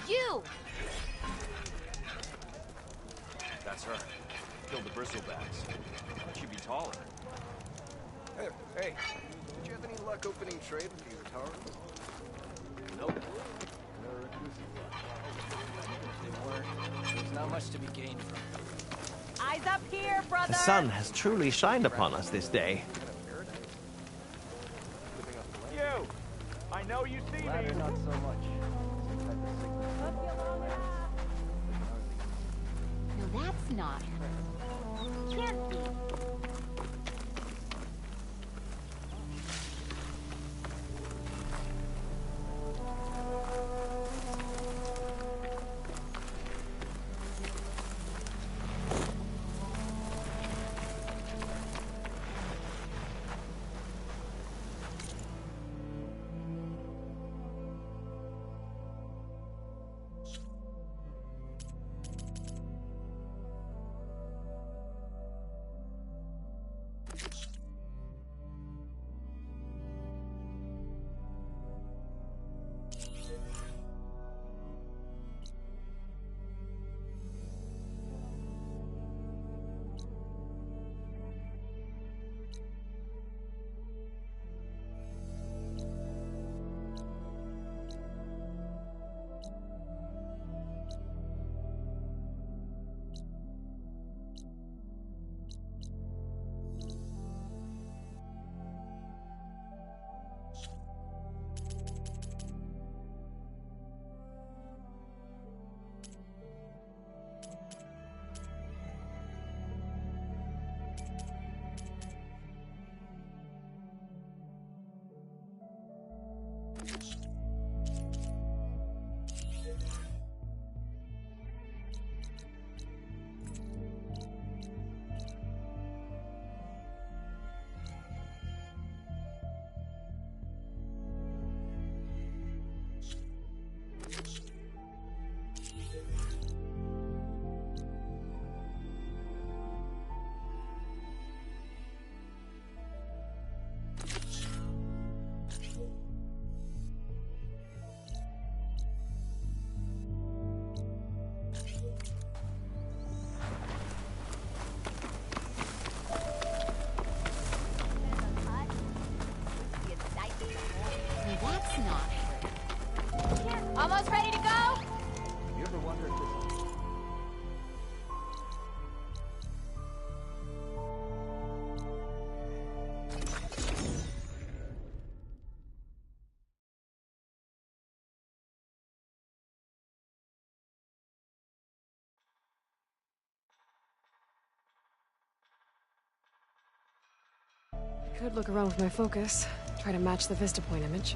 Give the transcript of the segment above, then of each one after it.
you! That's her. Killed the bristlebacks. Why should be taller? Hey, did you have any luck opening trade with the Utamas? Nope. There's not much to be gained from it. Eyes up here, brother! The sun has truly shined upon us this day. You! I know you see Ladder, me! not so much. No, that's not her. Can't be. Almost ready to go? You ever wonder if this... Could look around with my focus, try to match the Vista Point image.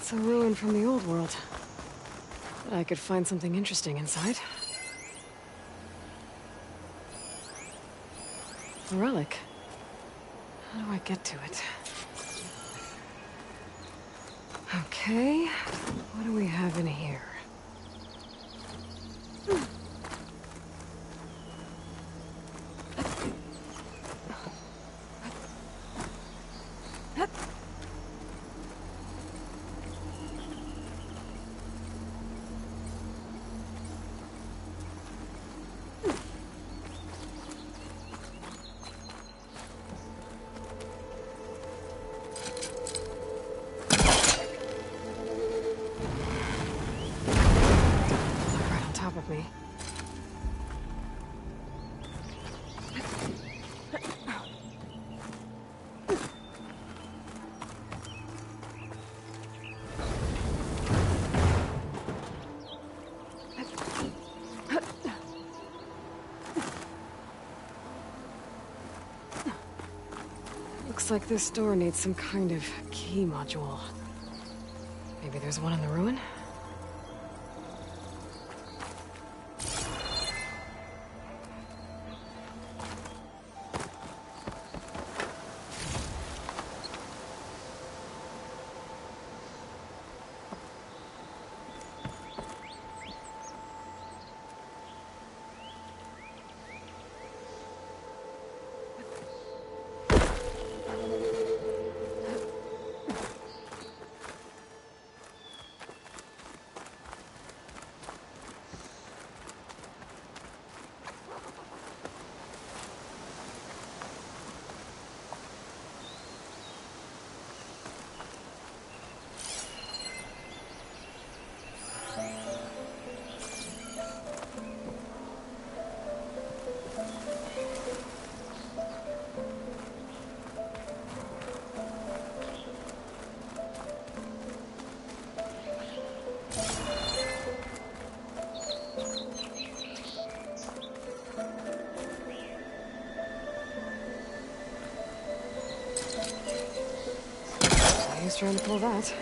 It's a ruin from the old world. But I could find something interesting inside. A relic. How do I get to it? Okay, what do we have in here? Looks like this door needs some kind of key module. Maybe there's one in the ruin? He's trying to pull that.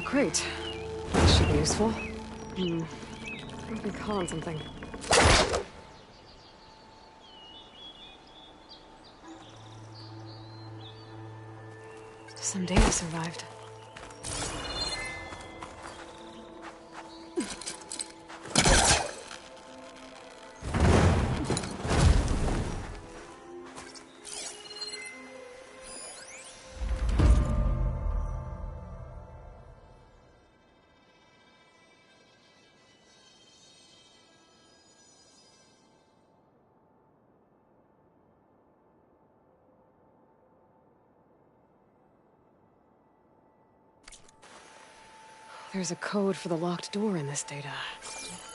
Great. That should be useful. I've been caught on something. Some data survived. There's a code for the locked door in this data.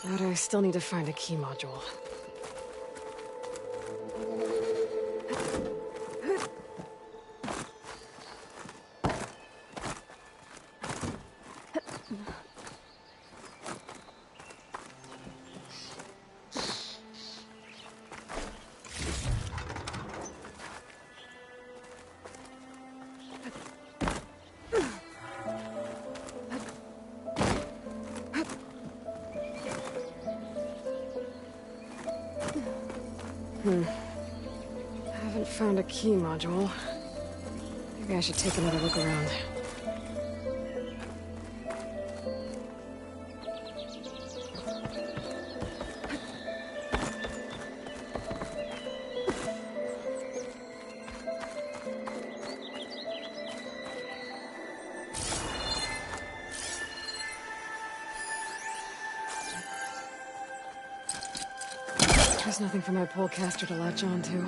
But I still need to find a key module. I haven't found a key module. Maybe I should take another look around. There's nothing for my polecaster to latch on to.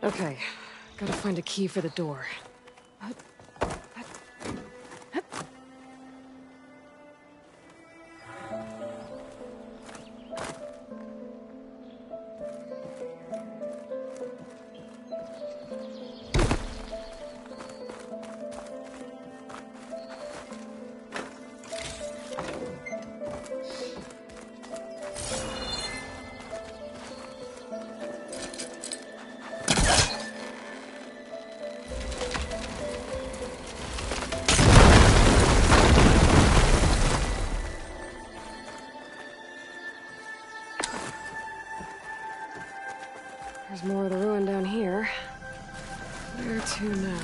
Okay, gotta find a key for the door. There's more of the ruin down here. Where to now?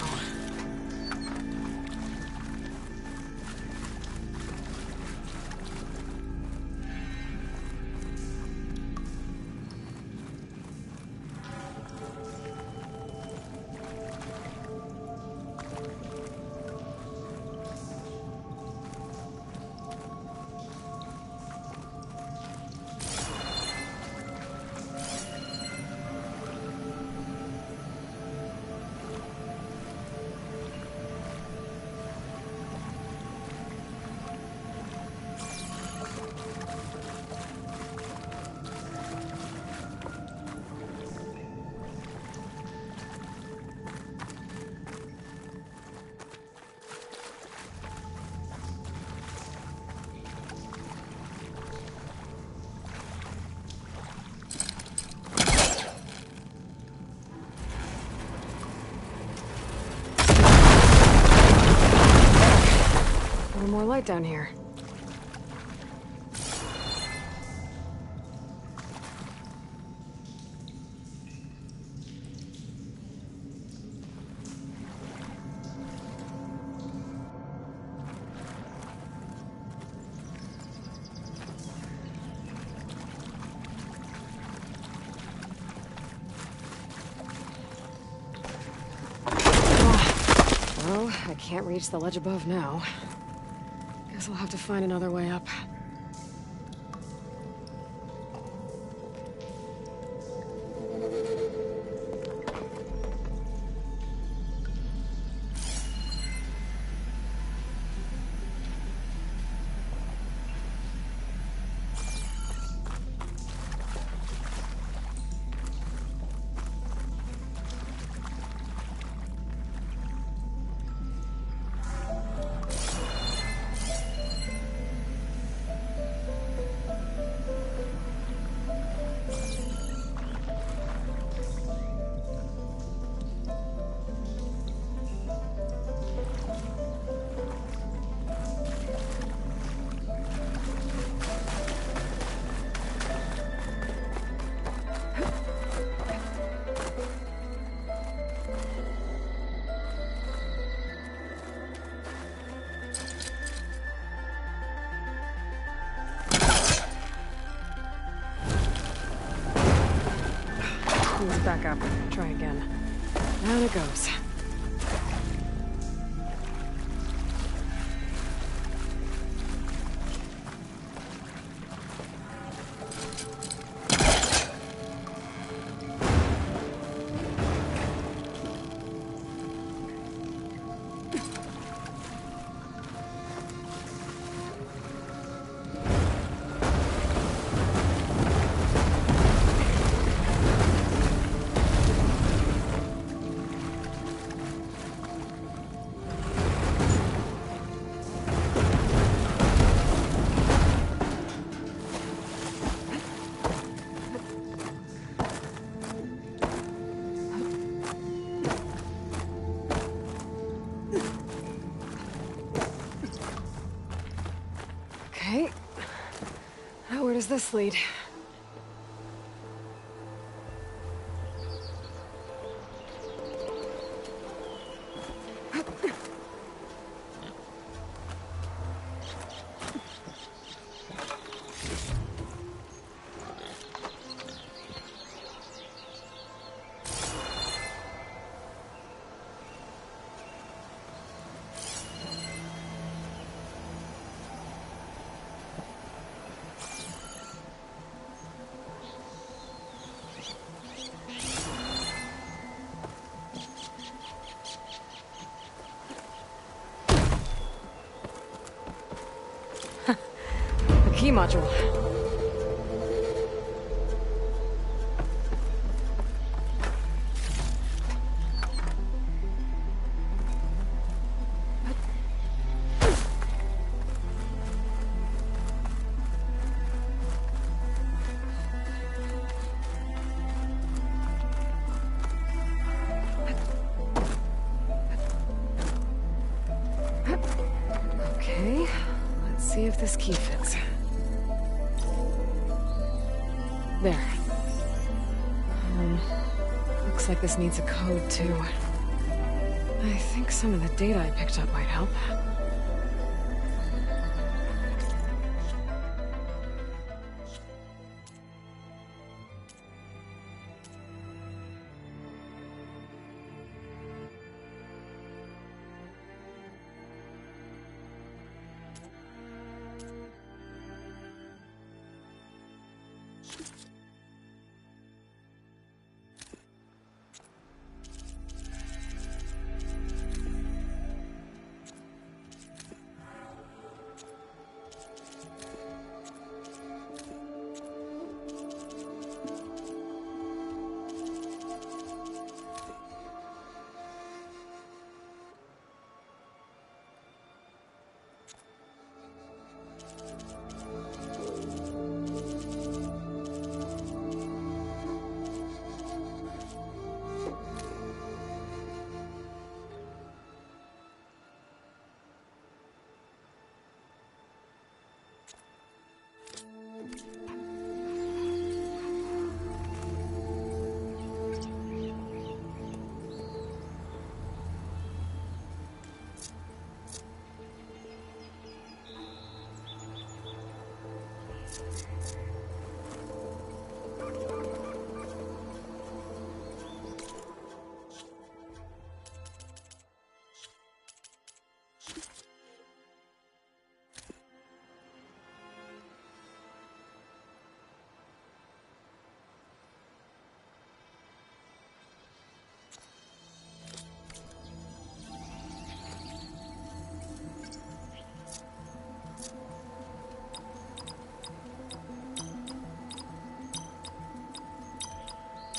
A little more light down here. Well, I can't reach the ledge above now. Guess I'll have to find another way up. Ease back up. Try again. Down it goes. Okay. Now where does this lead? key module. Okay, let's see if this key fits. There. Looks like this needs a code too. I think some of the data I picked up might help.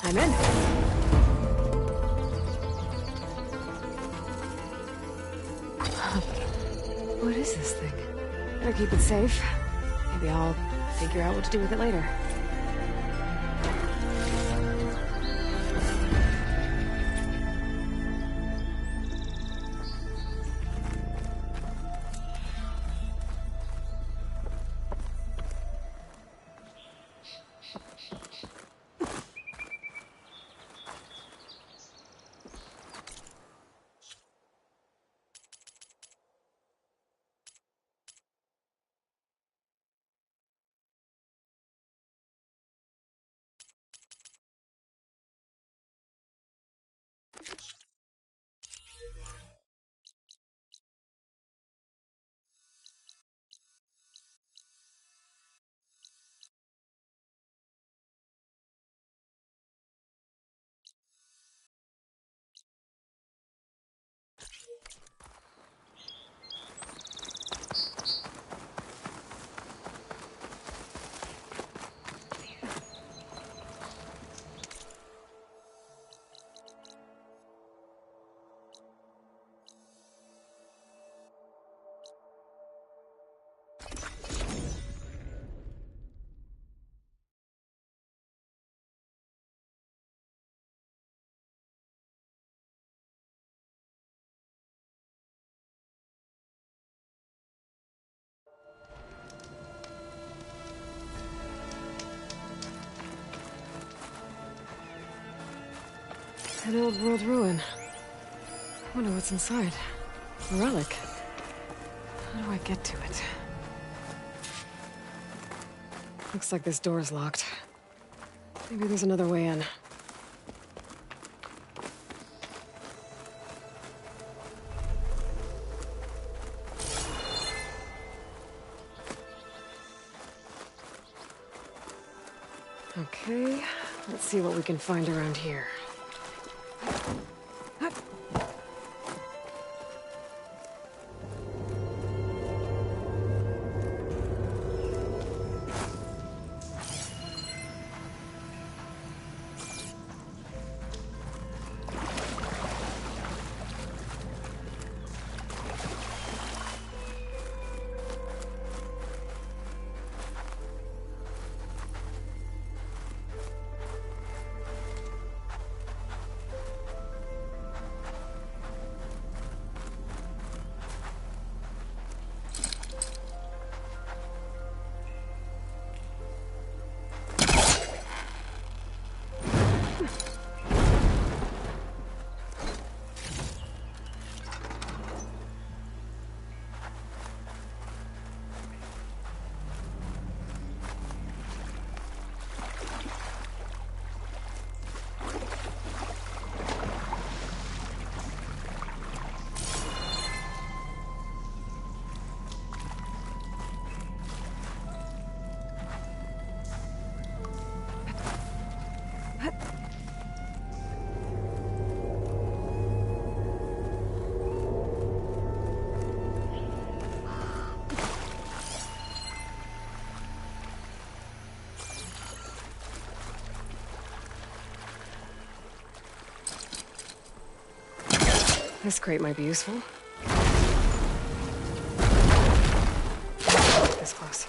I'm in. What is this thing? Better keep it safe. Maybe I'll figure out what to do with it later. An old world ruin. I wonder what's inside. A relic. How do I get to it? Looks like this door's locked. Maybe there's another way in. Okay, let's see what we can find around here. This crate might be useful. This close.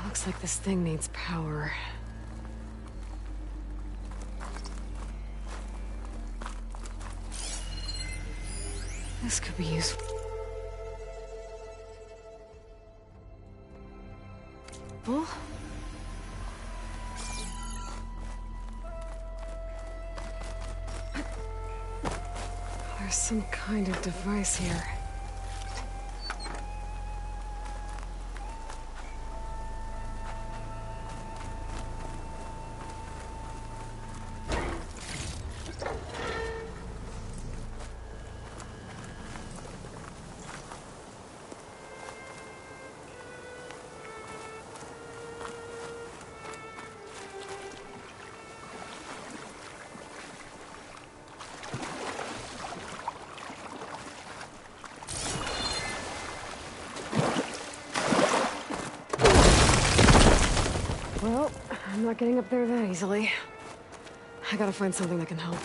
Looks like this thing needs power. This could be useful. Well, there's some kind of device here. Well, I'm not getting up there that easily. I gotta find something that can help.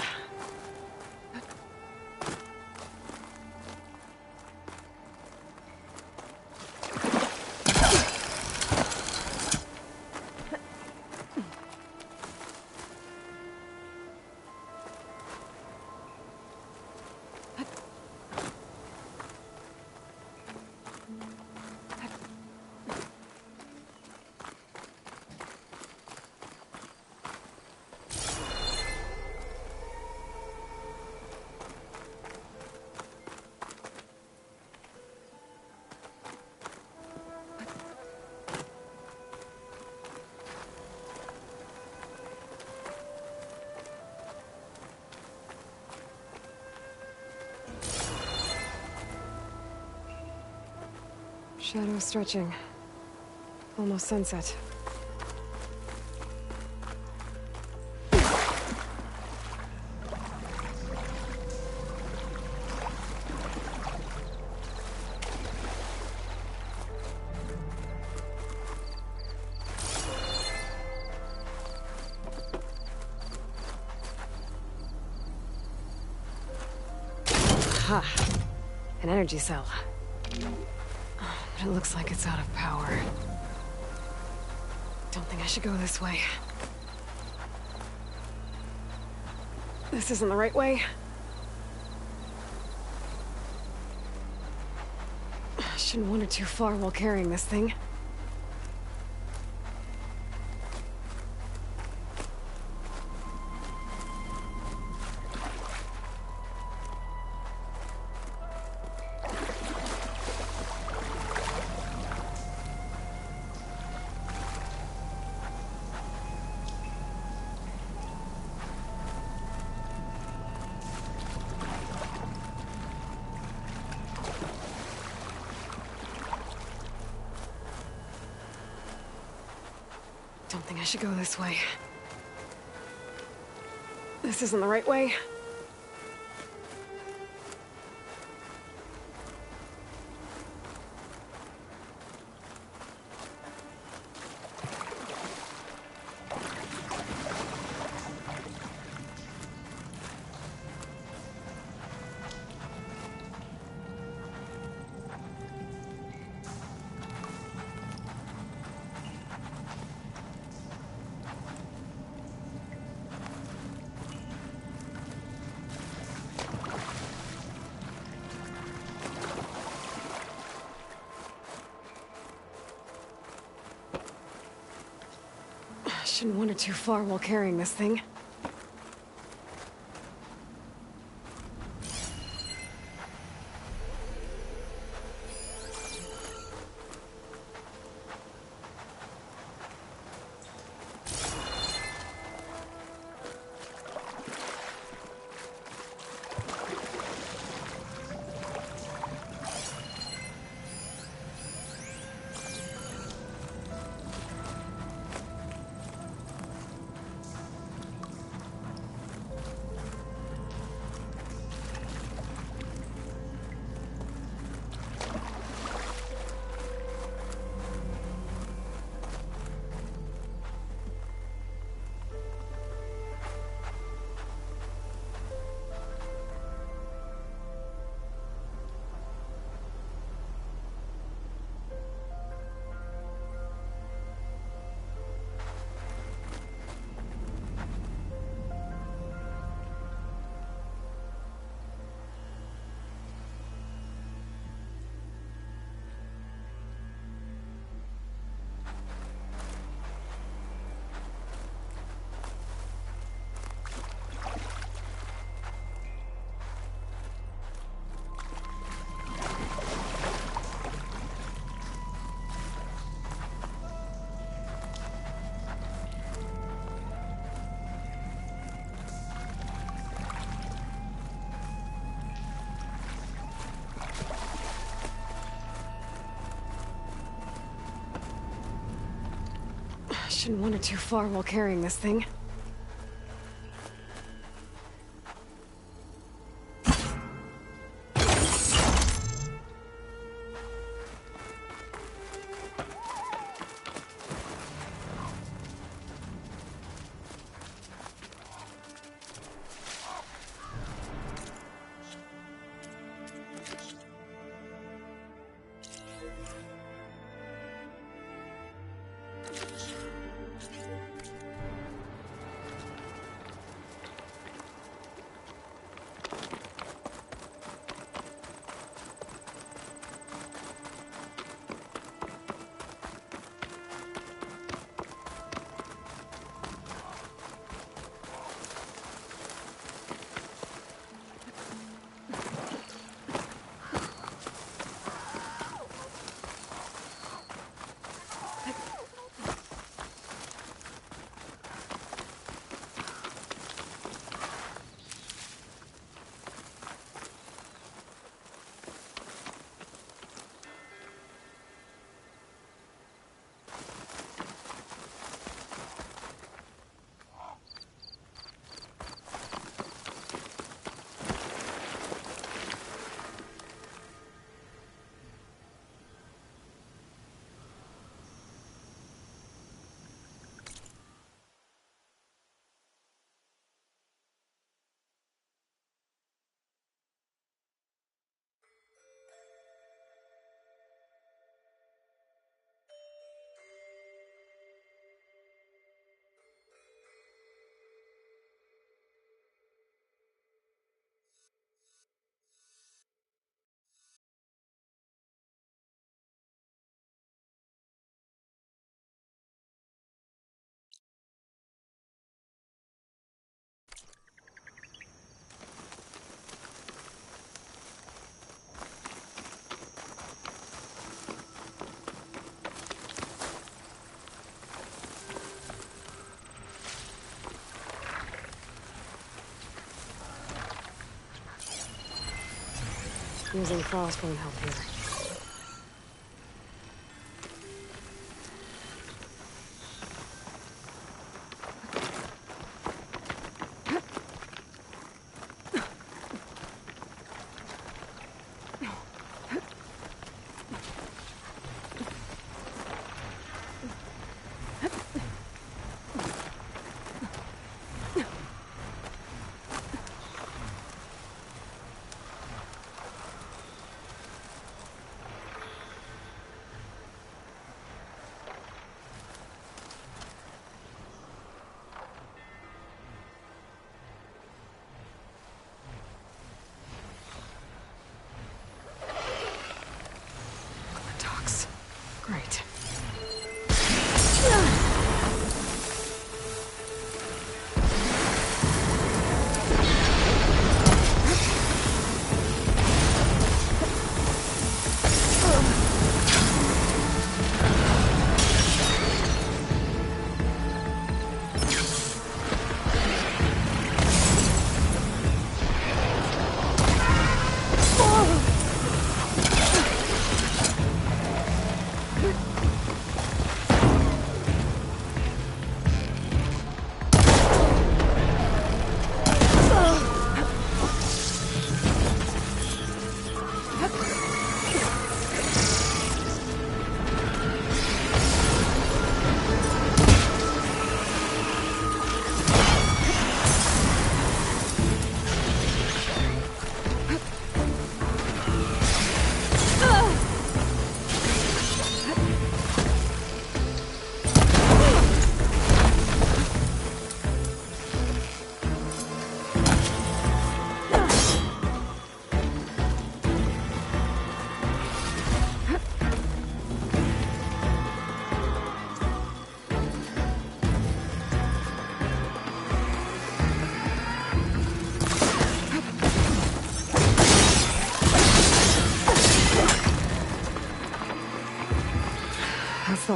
Shadow stretching. Almost sunset. Ha! An energy cell. But it looks like it's out of power. Don't think I should go this way. This isn't the right way. Shouldn't wander too far while carrying this thing. Don't think I should go this way. This isn't the right way. Shouldn't wander too far while carrying this thing. Shouldn't wander too far while carrying this thing. Using frost won't help here.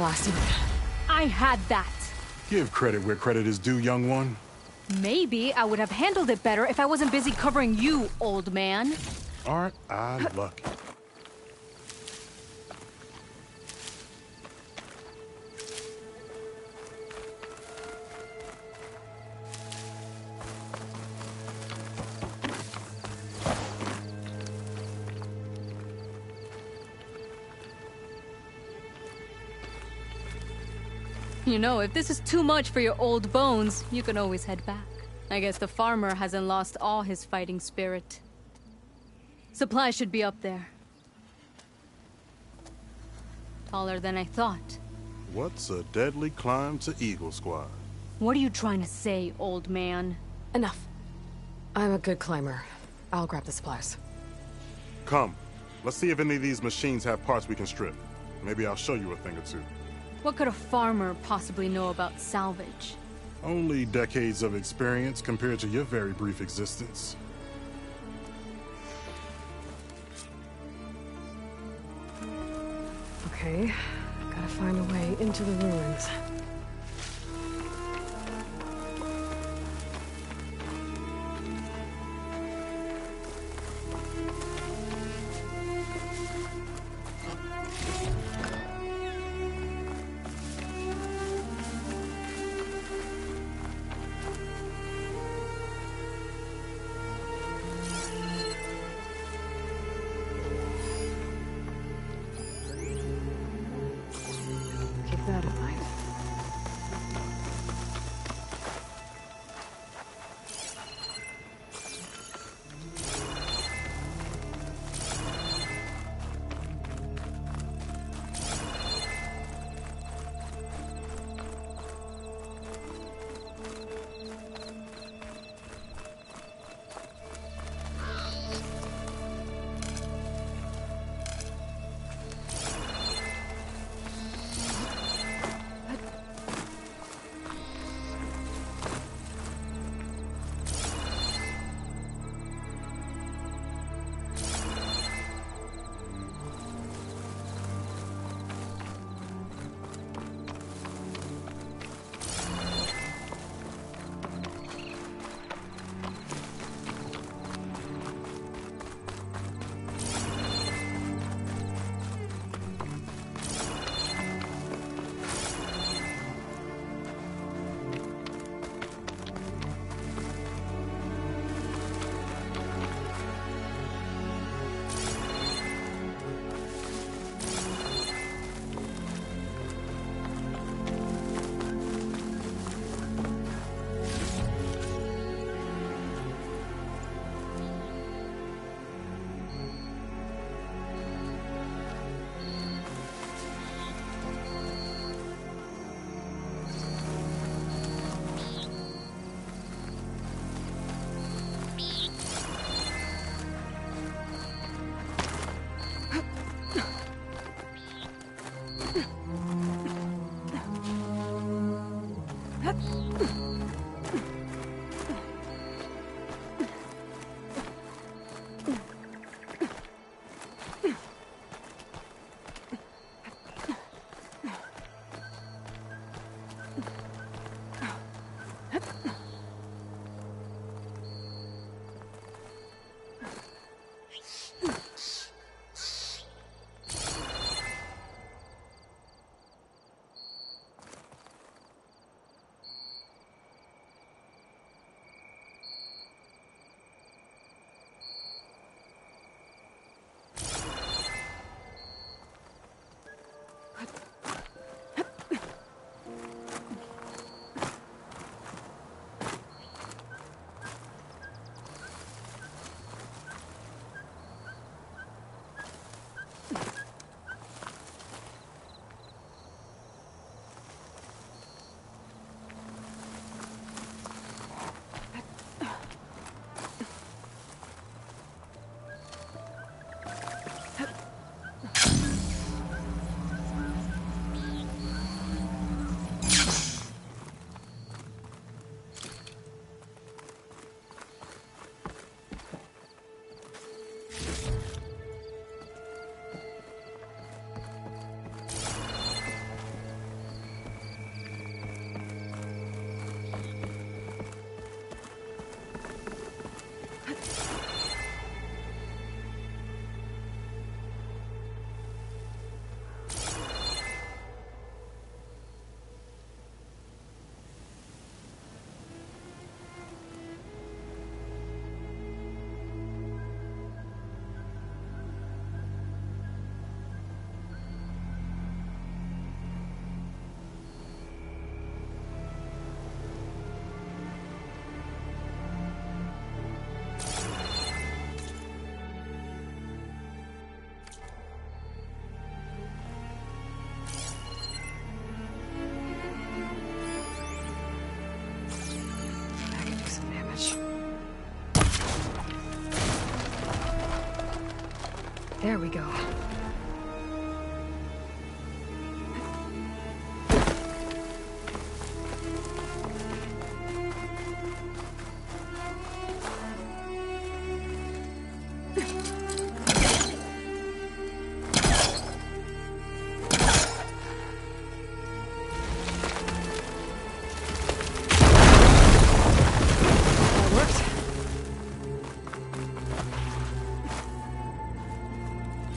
last unit. I had that. Give credit where credit is due, young one. Maybe I would have handled it better if I wasn't busy covering you, old man. Aren't I lucky? You know, if this is too much for your old bones, you can always head back. I guess the farmer hasn't lost all his fighting spirit. Supplies should be up there. Taller than I thought. What's a deadly climb to Eagle Squad? What are you trying to say, old man? Enough. I'm a good climber. I'll grab the supplies. Come. Let's see if any of these machines have parts we can strip. Maybe I'll show you a thing or two. What could a farmer possibly know about salvage? Only decades of experience compared to your very brief existence. Okay, gotta find a way into the ruins. Keep that in mind. There we go.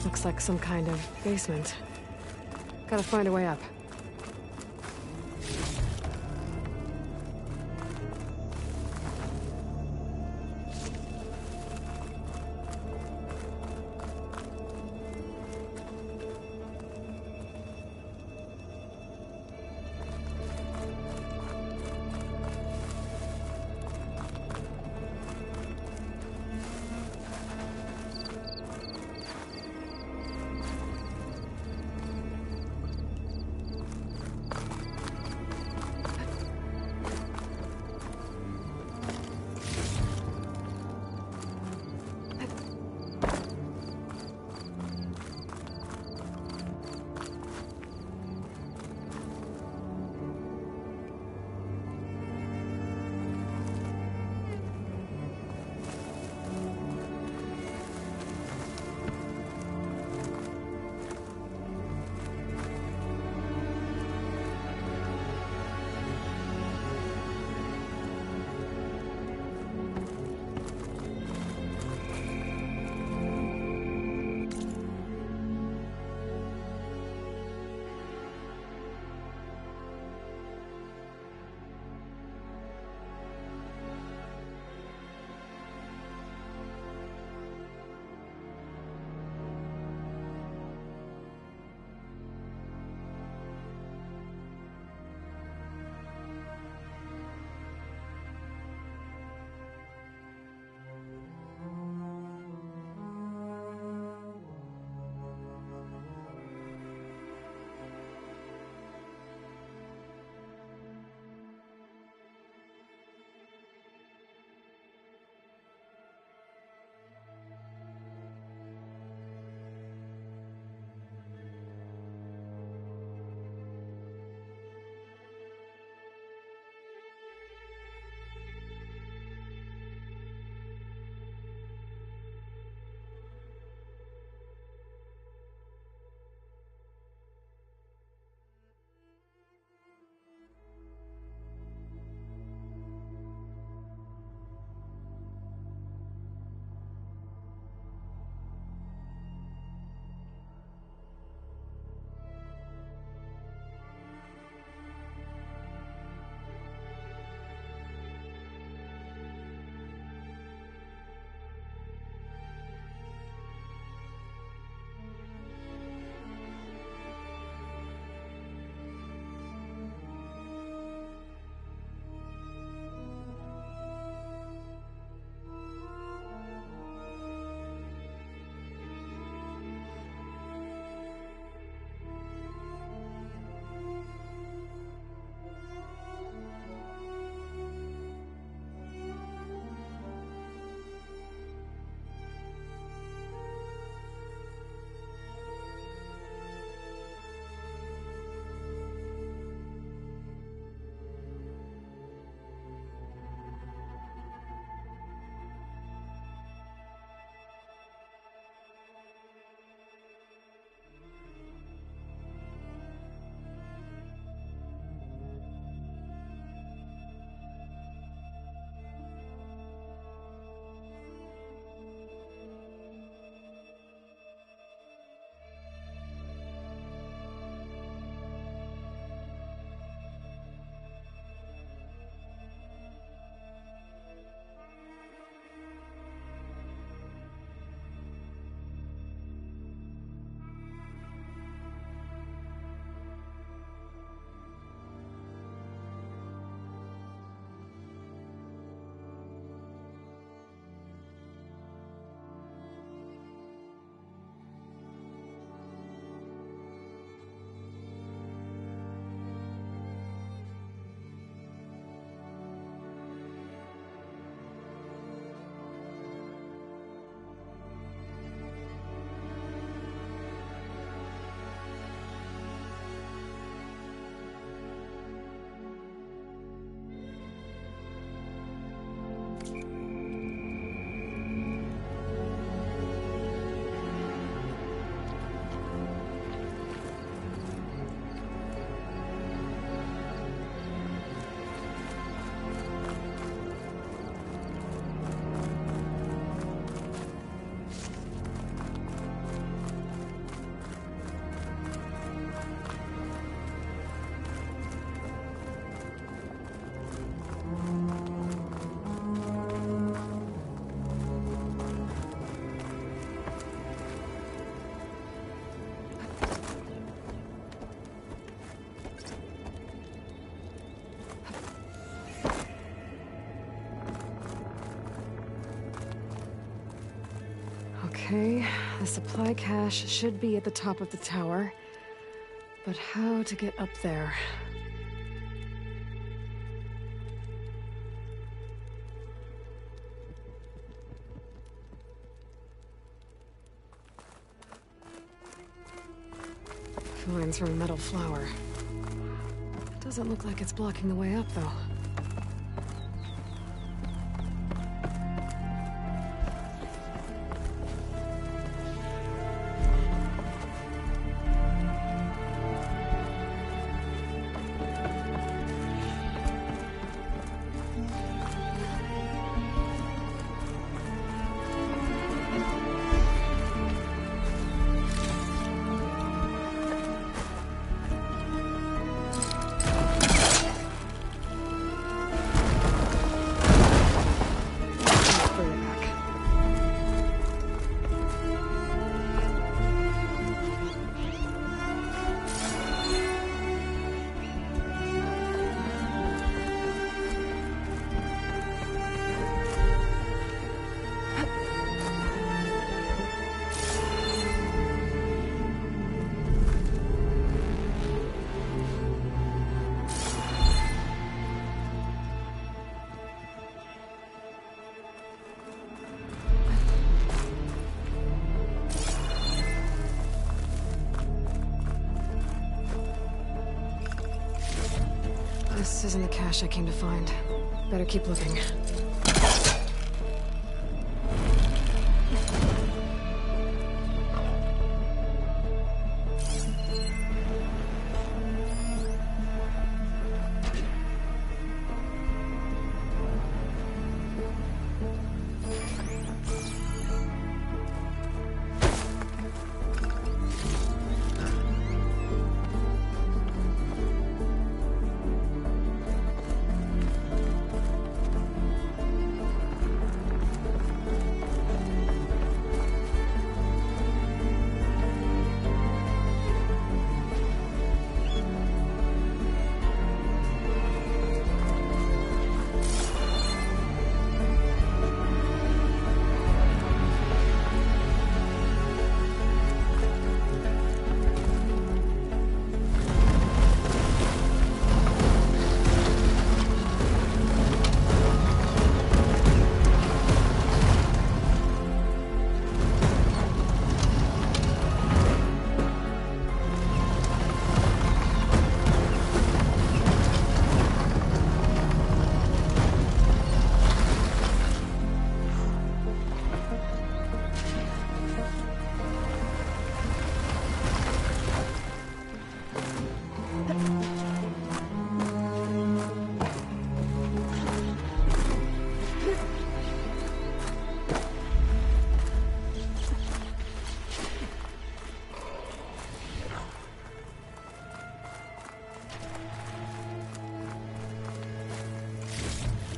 Looks like some kind of basement. Gotta find a way up. Okay, the supply cache should be at the top of the tower. But how to get up there? Vines from a metal flower. Doesn't look like it's blocking the way up, though. This isn't the cache I came to find. Better keep looking.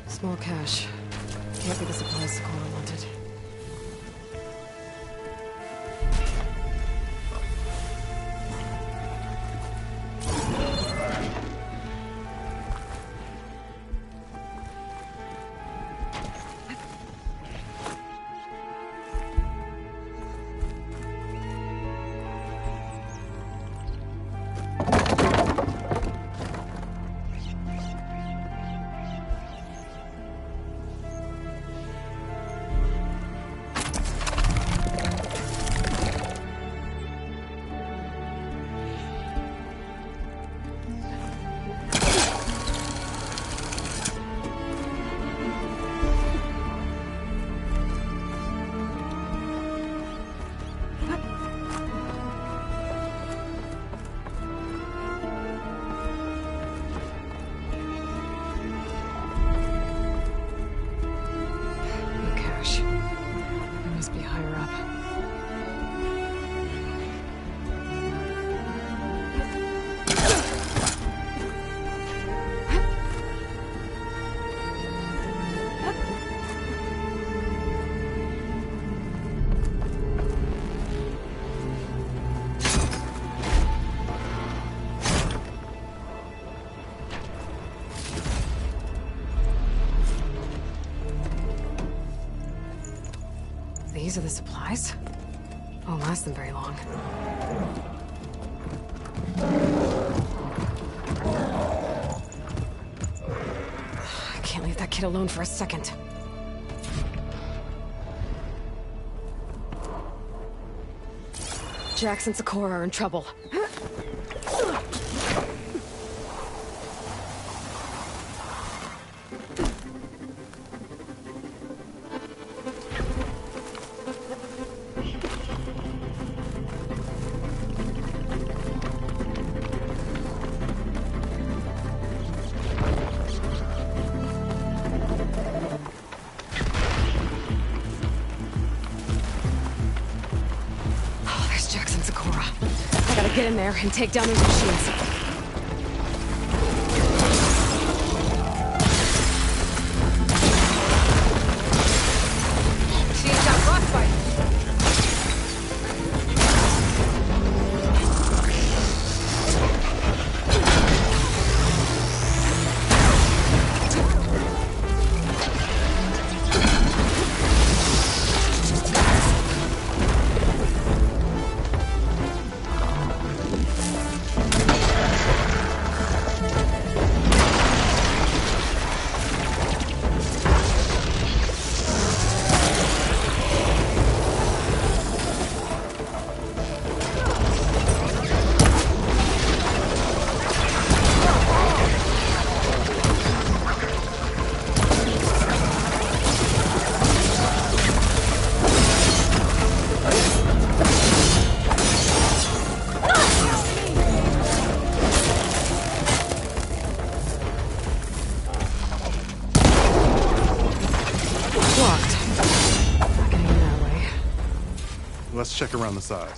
Small cache. Can't be the supplies Sequoia wanted. These are the supplies? Won't last them very long. I can't leave that kid alone for a second. Jax and Sakura are in trouble. Get in there and take down those machines. She's got frostbite. Let's check around the side.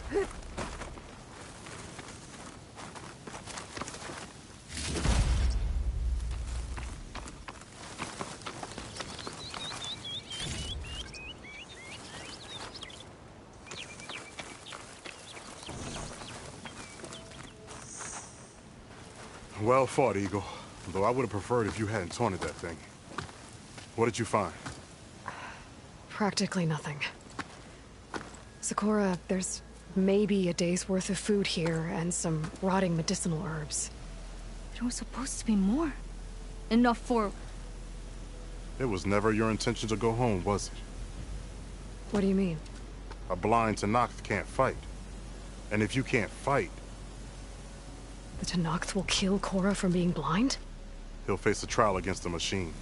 Well fought, Eagle. Though I would have preferred if you hadn't taunted that thing. What did you find? Practically nothing. Sakura, there's maybe a day's worth of food here and some rotting medicinal herbs. There was supposed to be more. Enough for... It was never your intention to go home, was it? What do you mean? A blind Tenakth can't fight. And if you can't fight... The Tenakth will kill Korra from being blind? He'll face a trial against the machine.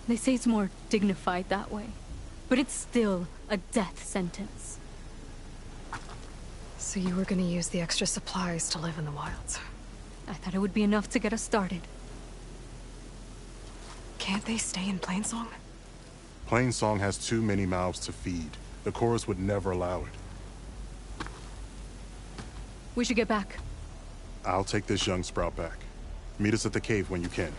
They say it's more dignified that way. But it's still a death sentence. So you were gonna use the extra supplies to live in the wilds? I thought it would be enough to get us started. Can't they stay in Plainsong? Plainsong has too many mouths to feed. The chorus would never allow it. We should get back. I'll take this young sprout back. Meet us at the cave when you can.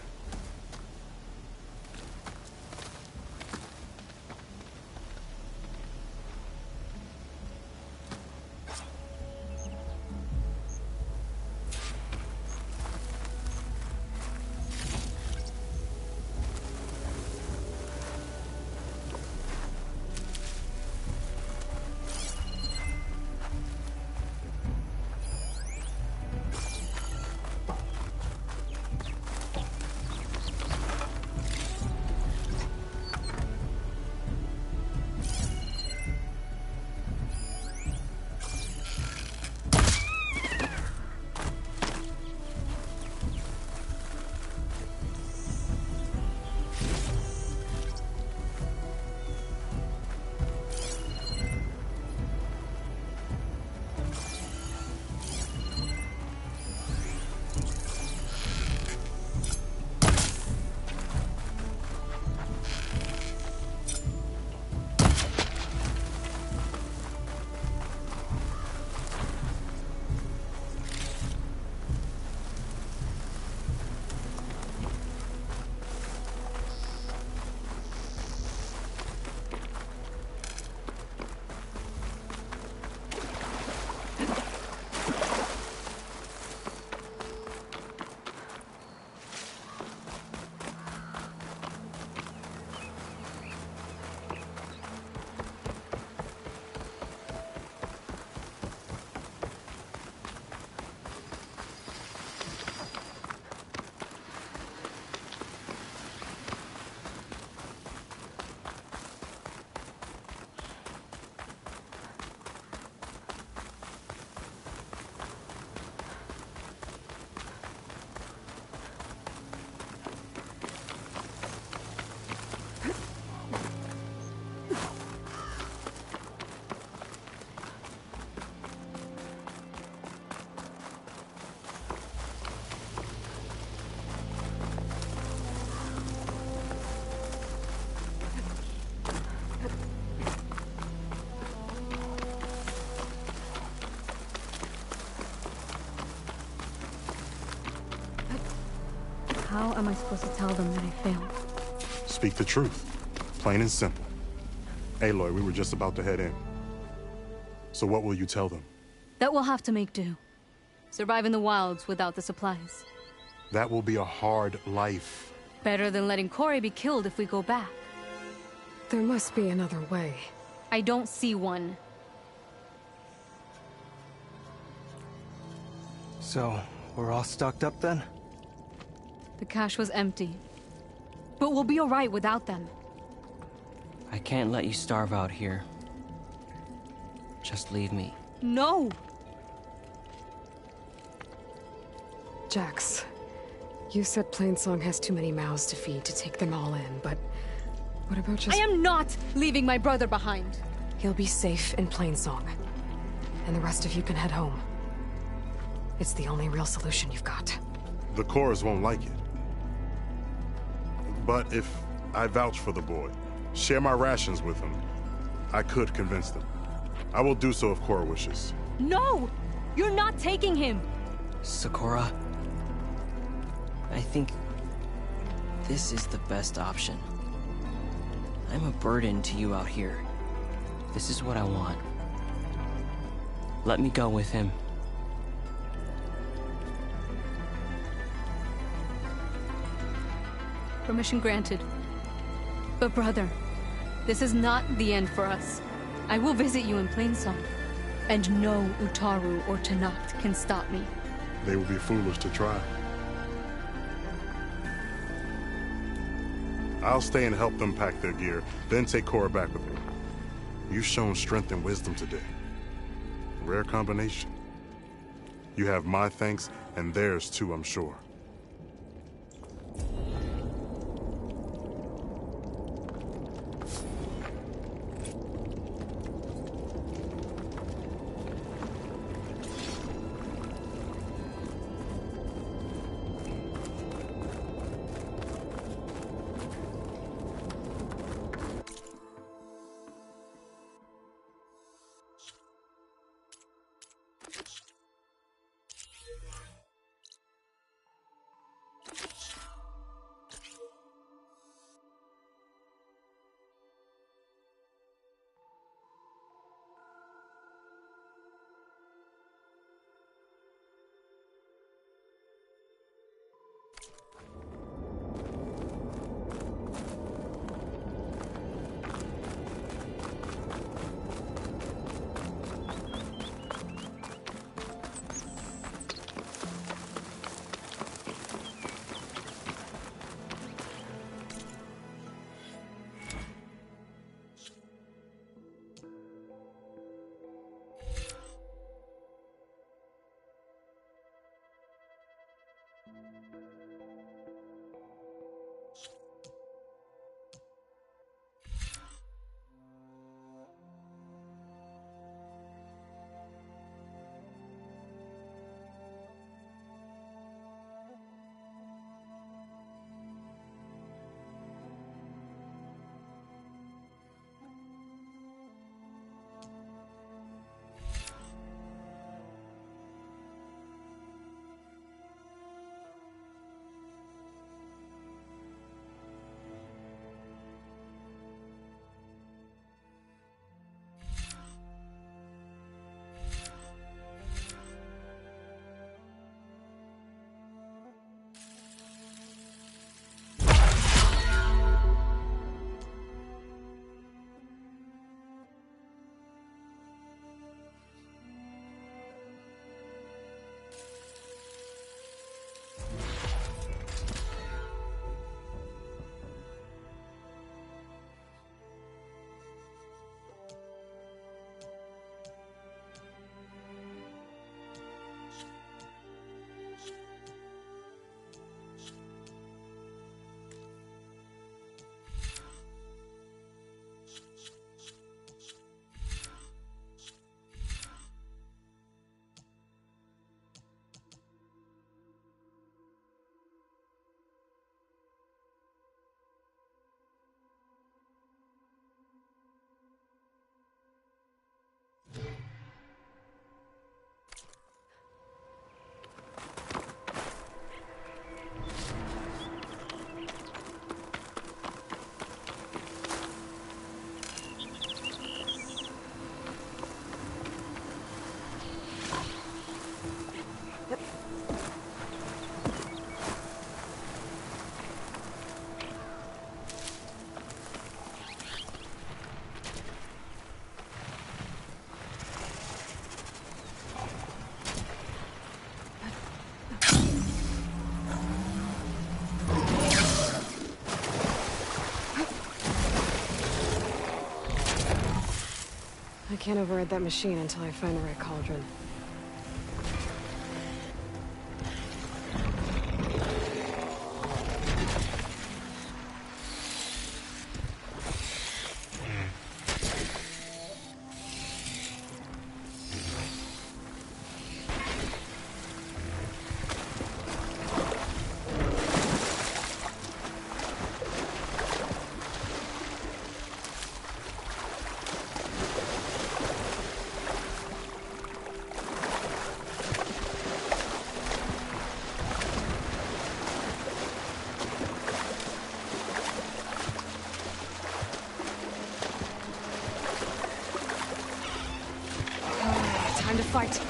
How am I supposed to tell them that I failed? Speak the truth. Plain and simple. Aloy, we were just about to head in. So what will you tell them? That we'll have to make do. Survive in the wilds without the supplies. That will be a hard life. Better than letting Corey be killed if we go back. There must be another way. I don't see one. So, we're all stocked up then? The cache was empty. But we'll be alright without them. I can't let you starve out here. Just leave me. No! Jax, you said Plainsong has too many mouths to feed to take them all in, but what about just— I am not leaving my brother behind! He'll be safe in Plainsong, and the rest of you can head home. It's the only real solution you've got. The Cores won't like it. But if I vouch for the boy, share my rations with him, I could convince them. I will do so if Cora wishes. No! You're not taking him! Sakura, I think this is the best option. I'm a burden to you out here. This is what I want. Let me go with him. Permission granted. But brother, this is not the end for us. I will visit you in Plainsong. And no Utaru or Tanacht can stop me. They would be foolish to try. I'll stay and help them pack their gear, then take Cora back with me. You've shown strength and wisdom today. Rare combination. You have my thanks, and theirs too, I'm sure. I can't override that machine until I find the right cauldron. Time to fight.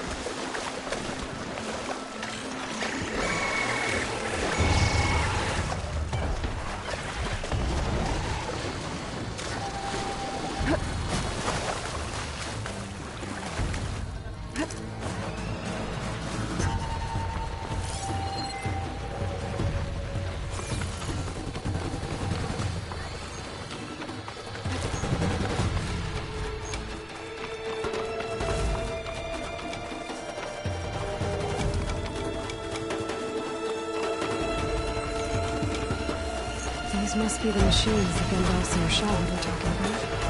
These must be the machines the Gandalfs and Rashad were talking about.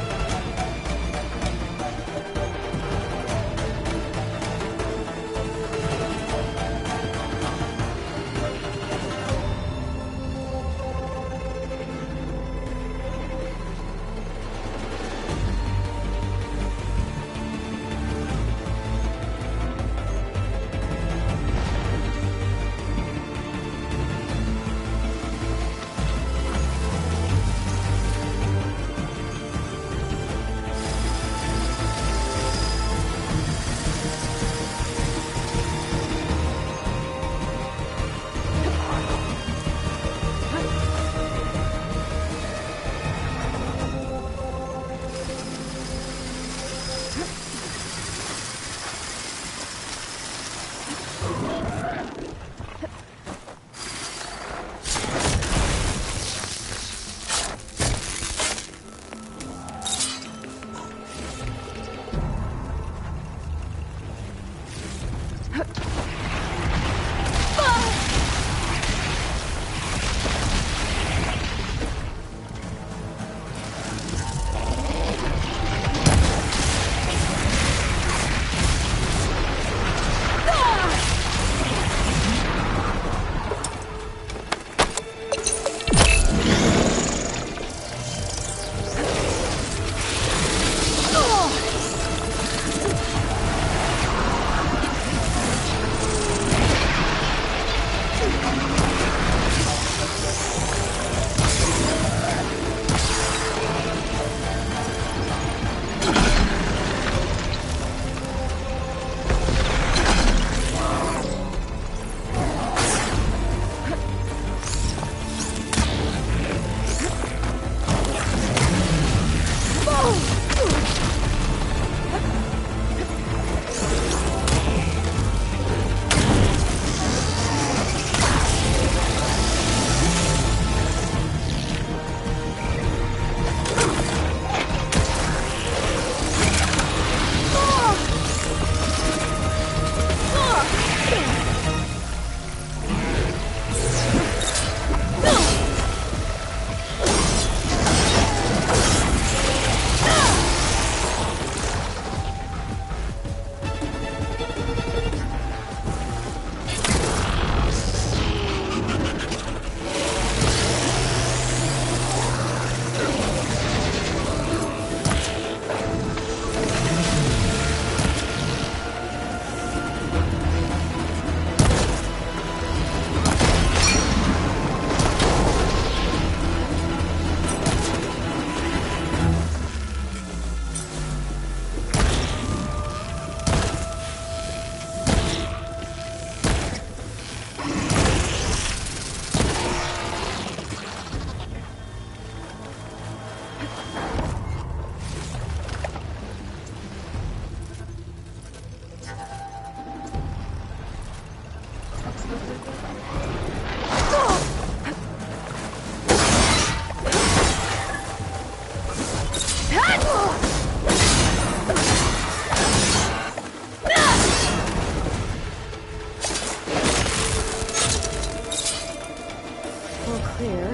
all clear.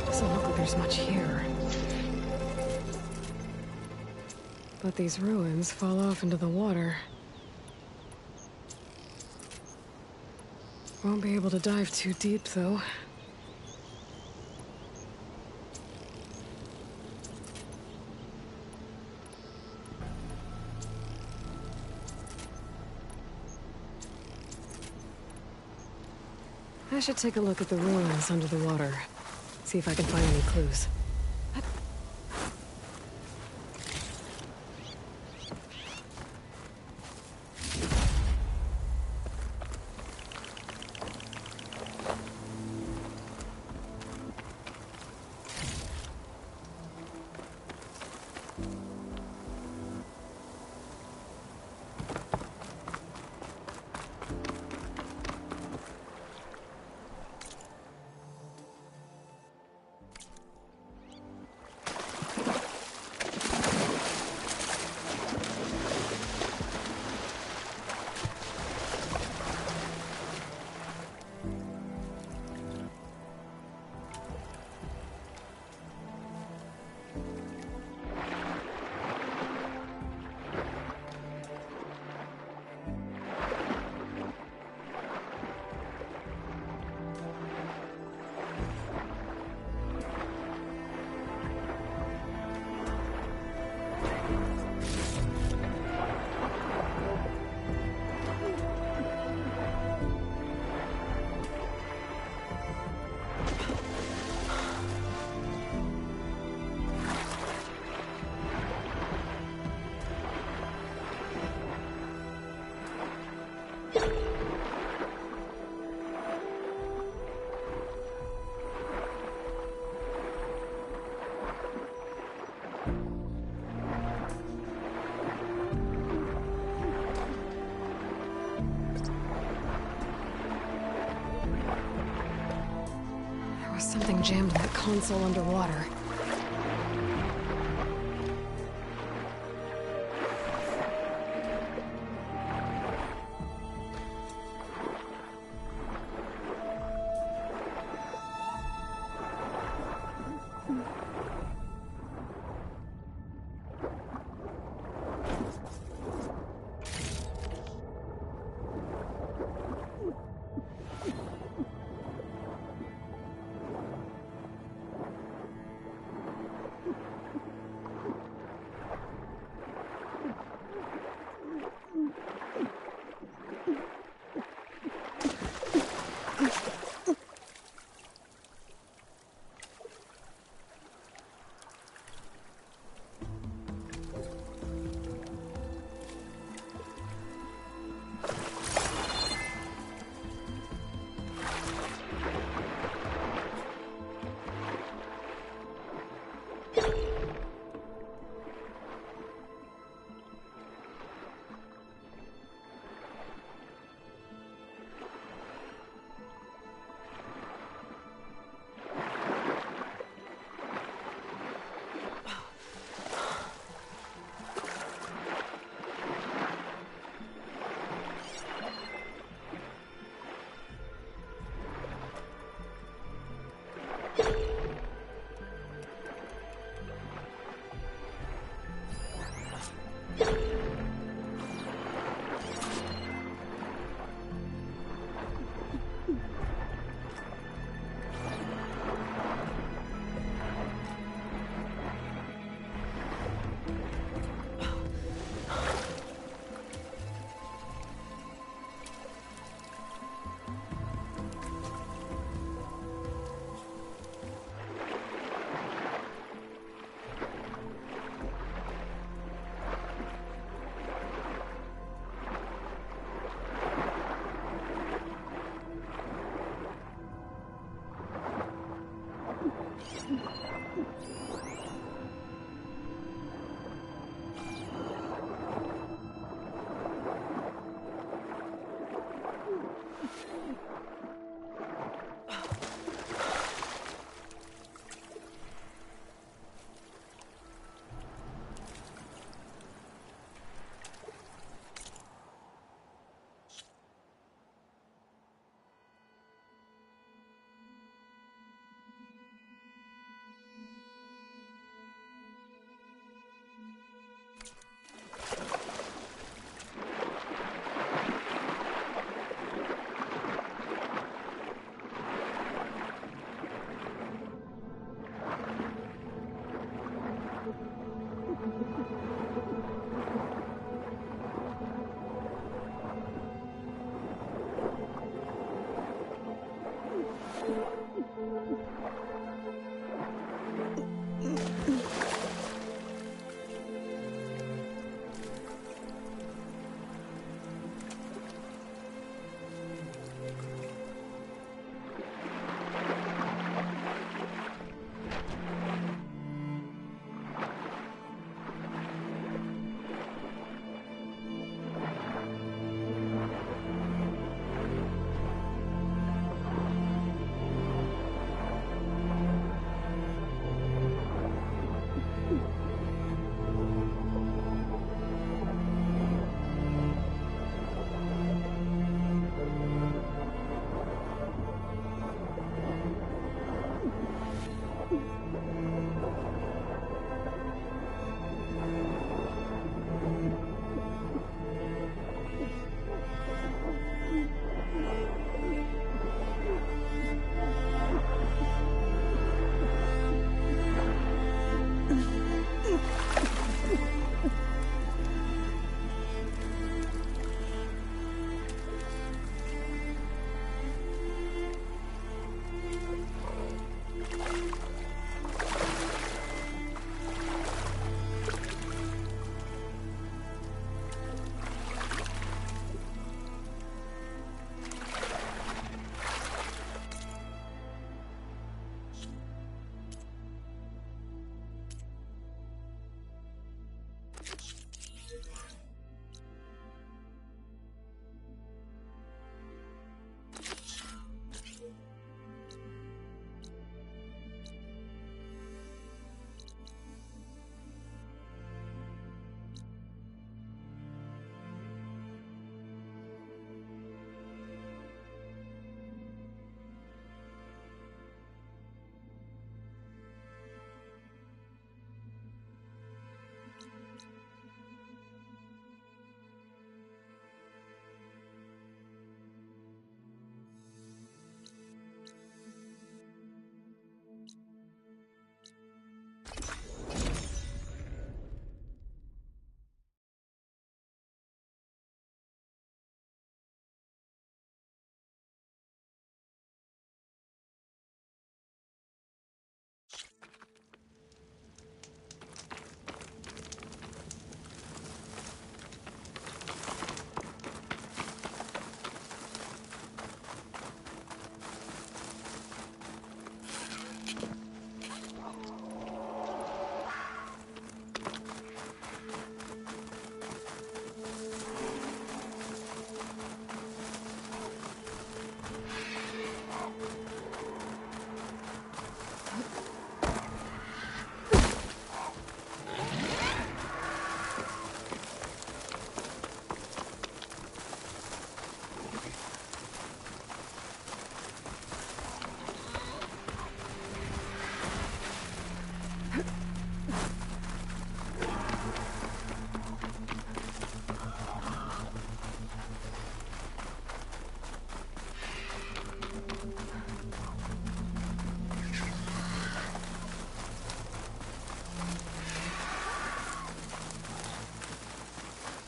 Doesn't look like there's much here. But these ruins fall off into the water. Won't be able to dive too deep, though. I should take a look at the ruins under the water. See if I can find any clues. Something jammed that console underwater.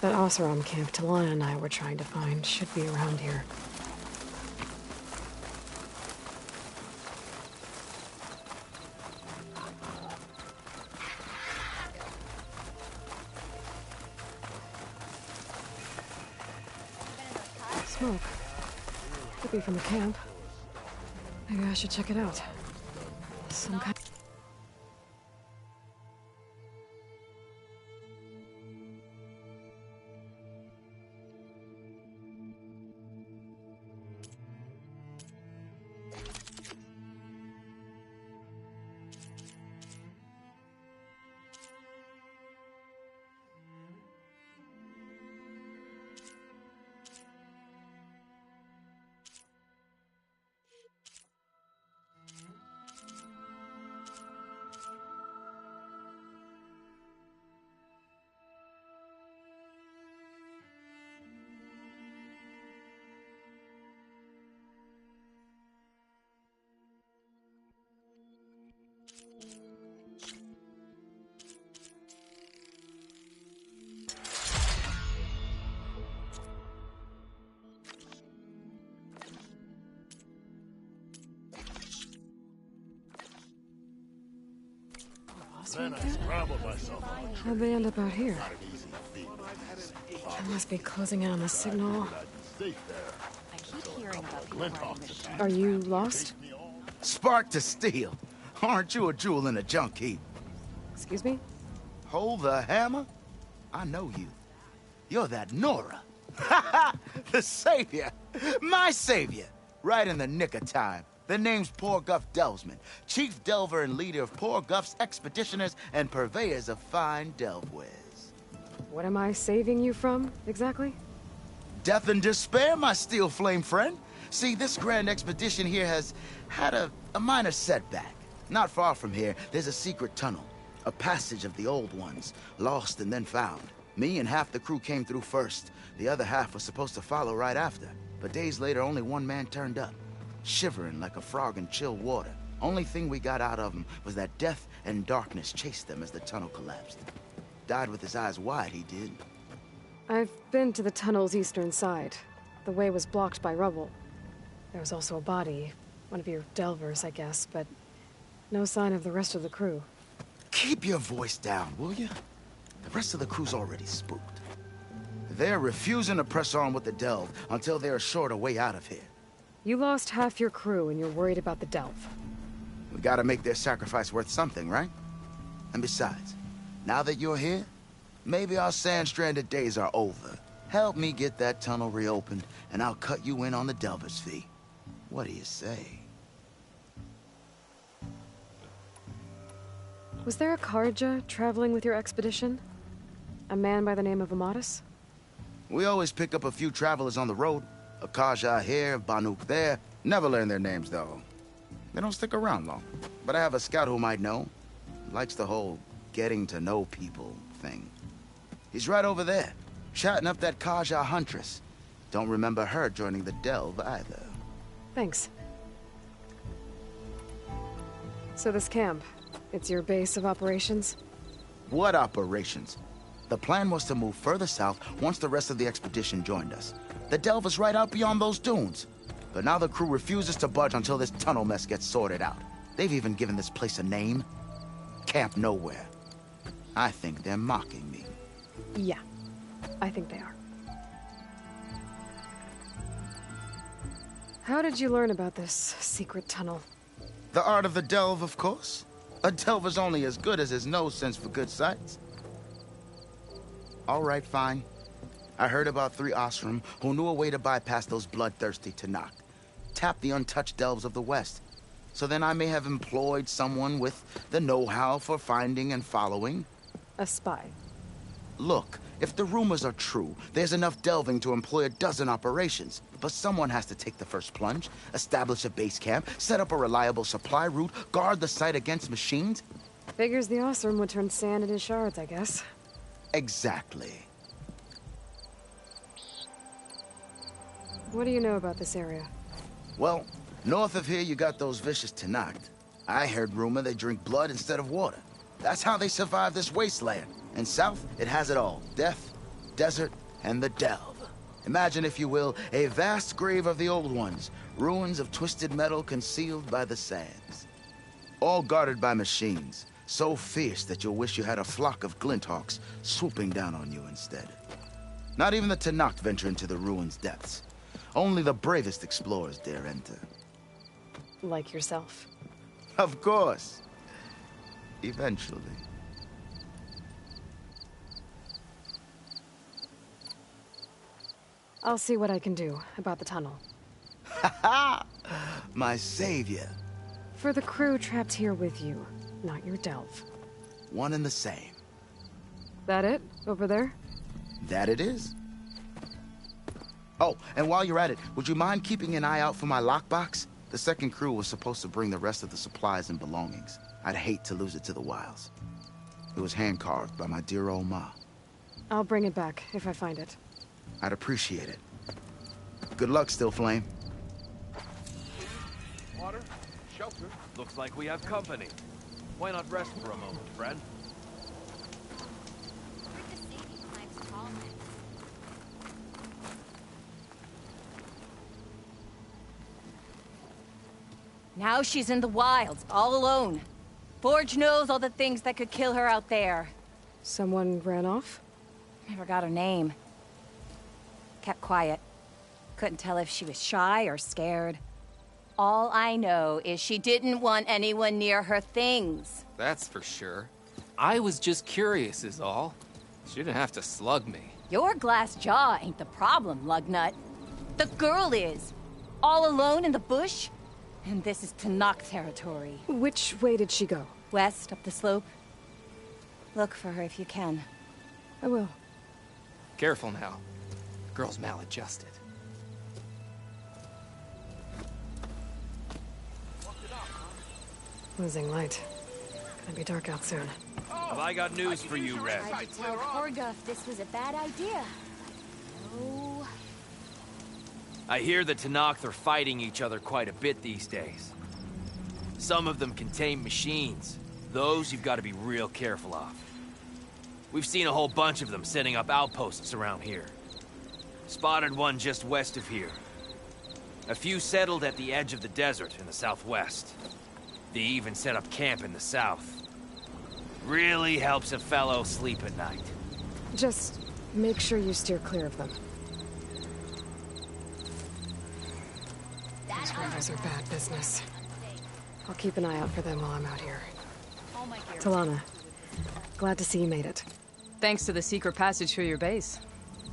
That Oseram camp Talana and I were trying to find should be around here. Smoke. Could be from the camp. Maybe I should check it out. Some kind... How'd they end up out here? I must be closing in on the signal. I keep hearing about people riding this ship. Are you lost? Spark to steel. Aren't you a jewel in a junk heap? Excuse me? Hold the hammer? I know you. You're that Nora. The savior. My savior. Right in the nick of time. The name's Poor Guff Delvesman, chief delver and leader of Poor Guff's expeditioners and purveyors of fine delvewares. What am I saving you from, exactly? Death and despair, my steel flame friend. See, this grand expedition here has had a minor setback. Not far from here, there's a secret tunnel. A passage of the old ones, lost and then found. Me and half the crew came through first. The other half was supposed to follow right after. But days later, only one man turned up. Shivering like a frog in chill water. Only thing we got out of him was that death and darkness chased them as the tunnel collapsed. Died with his eyes wide, he did. I've been to the tunnel's eastern side. The way was blocked by rubble. There was also a body, one of your delvers, I guess, but no sign of the rest of the crew. Keep your voice down, will you? The rest of the crew's already spooked. They're refusing to press on with the delve until they're assured a way out of here. You lost half your crew and you're worried about the delve. We gotta make their sacrifice worth something, right? And besides, now that you're here, maybe our sand-stranded days are over. Help me get that tunnel reopened, and I'll cut you in on the delver's fee. What do you say? Was there a Karja traveling with your expedition? A man by the name of Amatis? We always pick up a few travelers on the road. Akaja here, Banuk there. Never learn their names, though. They don't stick around long. But I have a scout who might know. Likes the whole getting to know people thing. He's right over there, chatting up that Kaja huntress. Don't remember her joining the delve either. Thanks. So this camp, it's your base of operations? What operations? The plan was to move further south once the rest of the expedition joined us. The delve is right out beyond those dunes. But now the crew refuses to budge until this tunnel mess gets sorted out. They've even given this place a name. Camp Nowhere. I think they're mocking me. Yeah, I think they are. How did you learn about this secret tunnel? The art of the delve, of course. A delver's only as good as his nose sense for good sights. All right, fine. I heard about 3 Osram who knew a way to bypass those bloodthirsty Tanakh. Tap the untouched delves of the West. So then I may have employed someone with the know-how for finding and following. A spy. Look, if the rumors are true, there's enough delving to employ a dozen operations. But someone has to take the first plunge, establish a base camp, set up a reliable supply route, guard the site against machines. Figures the Osram would turn sand into shards, I guess. Exactly. What do you know about this area? Well, north of here you got those vicious Tanakh. I heard rumor they drink blood instead of water. That's how they survive this wasteland. And south, it has it all. Death desert and the delve. Imagine, if you will, a vast grave of the old ones, ruins of twisted metal concealed by the sands. All guarded by machines, so fierce that you'll wish you had a flock of glinthawks swooping down on you instead. Not even the Tenakth venture into the ruins' depths. Only the bravest explorers dare enter. Like yourself. Of course. Eventually. I'll see what I can do about the tunnel. Ha-ha! My savior. For the crew trapped here with you, not your delve. One and the same. That it? Over there? That it is. Oh, and while you're at it, would you mind keeping an eye out for my lockbox? The second crew was supposed to bring the rest of the supplies and belongings. I'd hate to lose it to the wilds. It was hand-carved by my dear old ma. I'll bring it back if I find it. I'd appreciate it. Good luck, Still Flame. Water, shelter. Looks like we have company. Why not rest for a moment, friend? Now she's in the wilds, all alone. Forge knows all the things that could kill her out there. Someone ran off? Never got her name. Kept quiet. Couldn't tell if she was shy or scared. All I know is she didn't want anyone near her things. That's for sure. I was just curious is all. She didn't have to slug me. Your glass jaw ain't the problem, lugnut. The girl is. All alone in the bush. And this is Tenakth territory. Which way did she go? West, up the slope. Look for her if you can. I will. Careful now. Girl's maladjusted. Losing light. Gonna be dark out soon. Have I got news for you, Red? I tried to tell Korga this was a bad idea. No. I hear the Tenakth are fighting each other quite a bit these days. Some of them contain machines. Those you've got to be real careful of. We've seen a whole bunch of them setting up outposts around here. Spotted one just west of here. A few settled at the edge of the desert in the southwest. They even set up camp in the south. Really helps a fellow sleep at night. Just make sure you steer clear of them. Those rovers are bad business. I'll keep an eye out for them while I'm out here. Talana, glad to see you made it. Thanks to the secret passage through your base.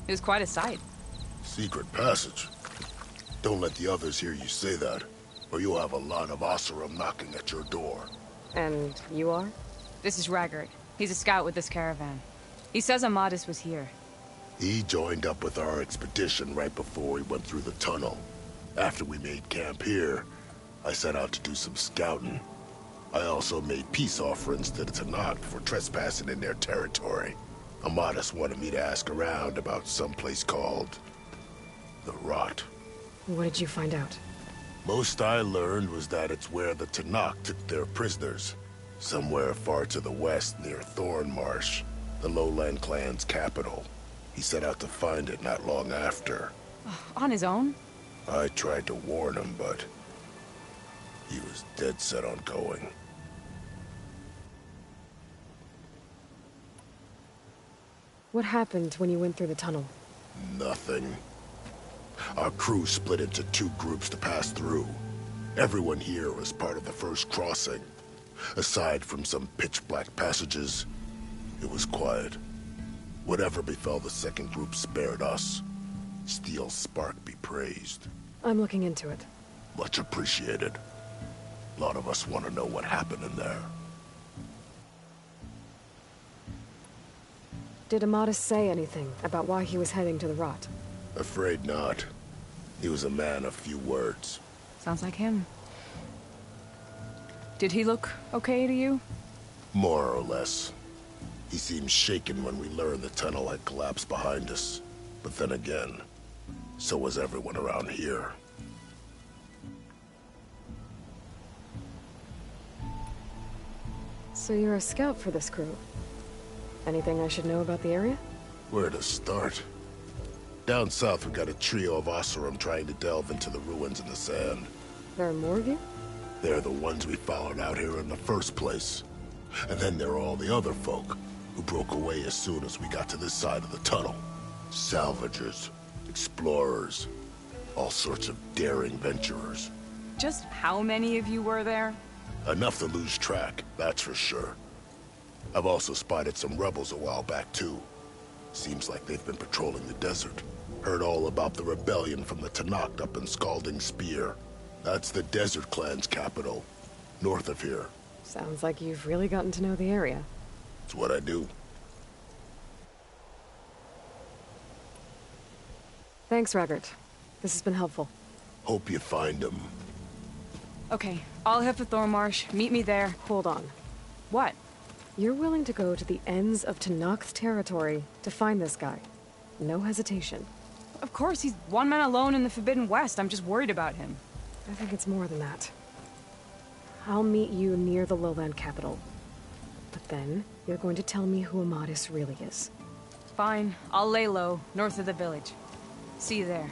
It was quite a sight. Secret passage? Don't let the others hear you say that, or you'll have a lot of Oseram knocking at your door. And you are? This is Raggart. He's a scout with this caravan. He says Amadis was here. He joined up with our expedition right before we went through the tunnel. After we made camp here, I set out to do some scouting. I also made peace offerings to the Tenakth for trespassing in their territory. Amadis wanted me to ask around about some place called the Rot. What did you find out? Most I learned was that it's where the Tenakth took their prisoners. Somewhere far to the west near Thornmarsh, the Lowland clan's capital. He set out to find it not long after. On his own? I tried to warn him, but he was dead set on going. What happened when you went through the tunnel? Nothing. Our crew split into two groups to pass through. Everyone here was part of the first crossing. Aside from some pitch-black passages, it was quiet. Whatever befell the second group spared us. Steel Spark be praised. I'm looking into it. Much appreciated. A lot of us want to know what happened in there. Did Amadis say anything about why he was heading to the Rot? Afraid not. He was a man of few words. Sounds like him. Did he look okay to you? More or less. He seemed shaken when we learned the tunnel had collapsed behind us. But then again, so was everyone around here. So you're a scout for this crew? Anything I should know about the area? Where to start? Down south, we got a trio of Oseram trying to delve into the ruins in the sand. There are more of you? They're the ones we followed out here in the first place. And then there are all the other folk, who broke away as soon as we got to this side of the tunnel. Salvagers, explorers, all sorts of daring venturers. Just how many of you were there? Enough to lose track, that's for sure. I've also spotted some rebels a while back, too. Seems like they've been patrolling the desert. Heard all about the rebellion from the Tenakth up in Scalding Spear. That's the Desert Clan's capital, north of here. Sounds like you've really gotten to know the area. It's what I do. Thanks, Raggart. This has been helpful. Hope you find them. Okay, I'll head for Thormarsh. Meet me there. Hold on. What? You're willing to go to the ends of Tenakth territory to find this guy. No hesitation. Of course, he's one man alone in the Forbidden West. I'm just worried about him. I think it's more than that. I'll meet you near the lowland capital. But then, you're going to tell me who Amadis really is. Fine. I'll lay low, north of the village. See you there.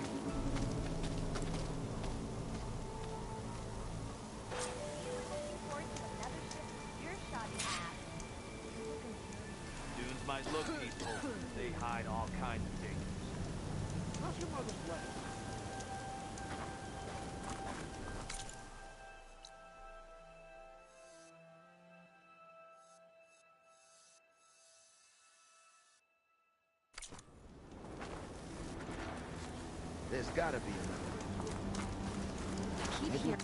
Dunes might look peaceful. They hide all kinds of dangers. How's your mother's leg? There's gotta be another. Keep here.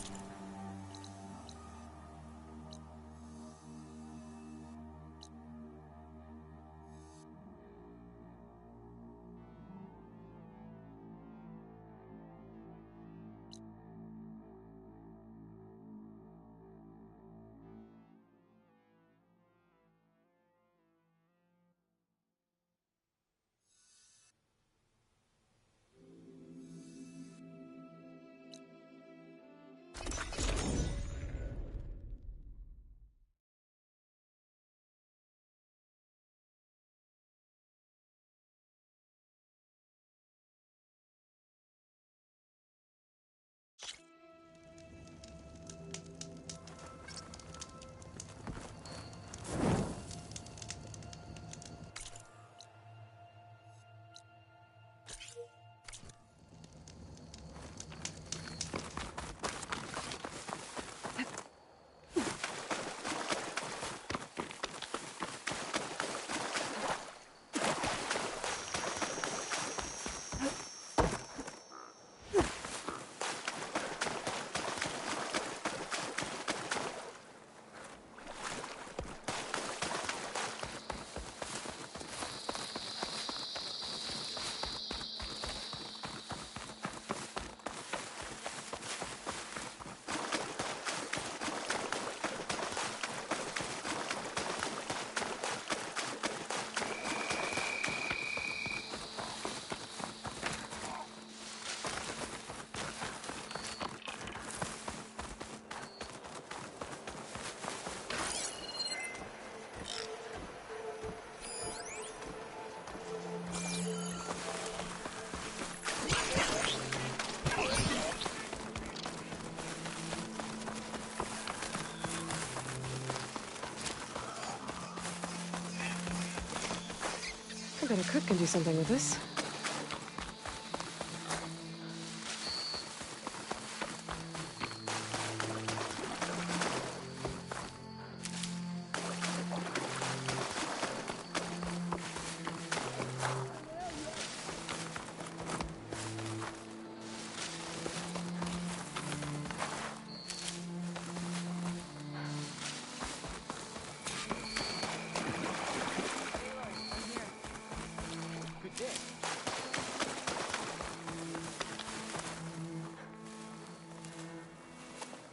I bet a cook can do something with this.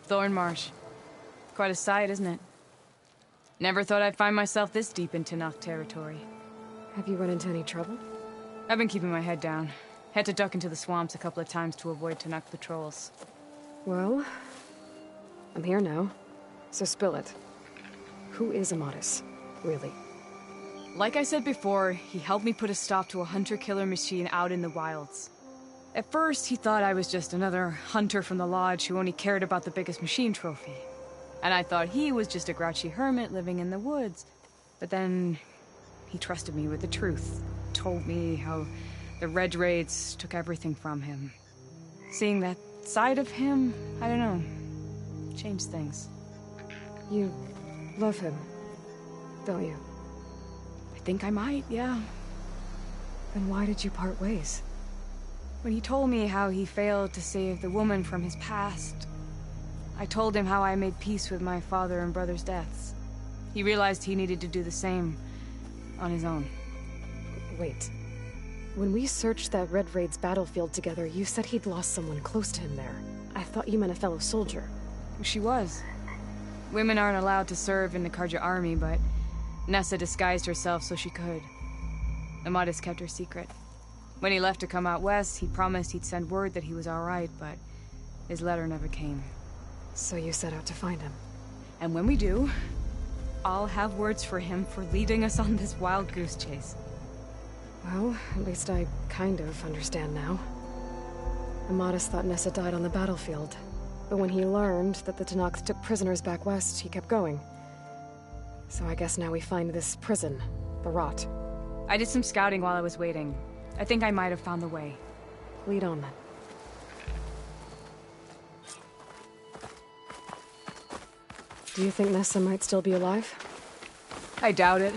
Thornmarsh. Quite a sight, isn't it? Never thought I'd find myself this deep in Tenakth territory. Have you run into any trouble? I've been keeping my head down. Had to duck into the swamps a couple of times to avoid Tenakth patrols. Well, I'm here now, so spill it. Who is Amadis, really? Like I said before, he helped me put a stop to a hunter-killer machine out in the wilds. At first, he thought I was just another hunter from the lodge who only cared about the biggest machine trophy. And I thought he was just a grouchy hermit living in the woods. But then, he trusted me with the truth. Told me how the Red Raids took everything from him. Seeing that side of him, I don't know, changed things. You love him, don't you? I think I might, yeah. Then why did you part ways? When he told me how he failed to save the woman from his past, I told him how I made peace with my father and brother's deaths. He realized he needed to do the same on his own. Wait. When we searched that Red Raid's battlefield together, you said he'd lost someone close to him there. I thought you meant a fellow soldier. She was. Women aren't allowed to serve in the Karja army, but Nessa disguised herself so she could. Amadis kept her secret. When he left to come out west, he promised he'd send word that he was alright, but his letter never came. So you set out to find him. And when we do, I'll have words for him for leading us on this wild goose chase. Well, at least I kind of understand now. Amadis thought Nessa died on the battlefield, but when he learned that the Tenakth took prisoners back west, he kept going. So I guess now we find this prison, the Rot. I did some scouting while I was waiting. I think I might have found the way. Lead on then. Do you think Nessa might still be alive? I doubt it.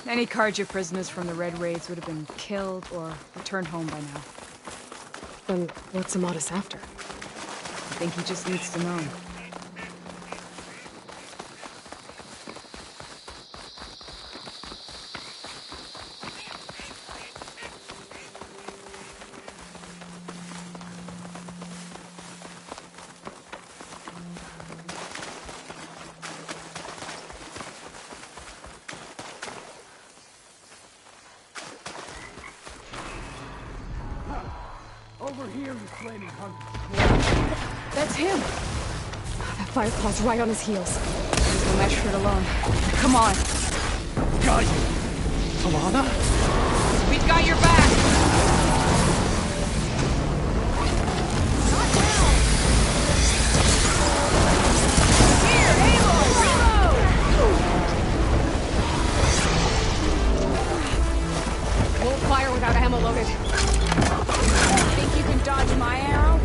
Any Karja prisoners from the Red Raids would have been killed or returned home by now. Then what's Amadis after? I think he just needs to know. Over here, you flaming hunter. That's him! That Firepaw's right on his heels. We'll measure it alone. Come on. Got you! Alana? We've got your back! Here, Aloy! Reload! Won't fire without ammo loaded. Think you can dodge my arrow?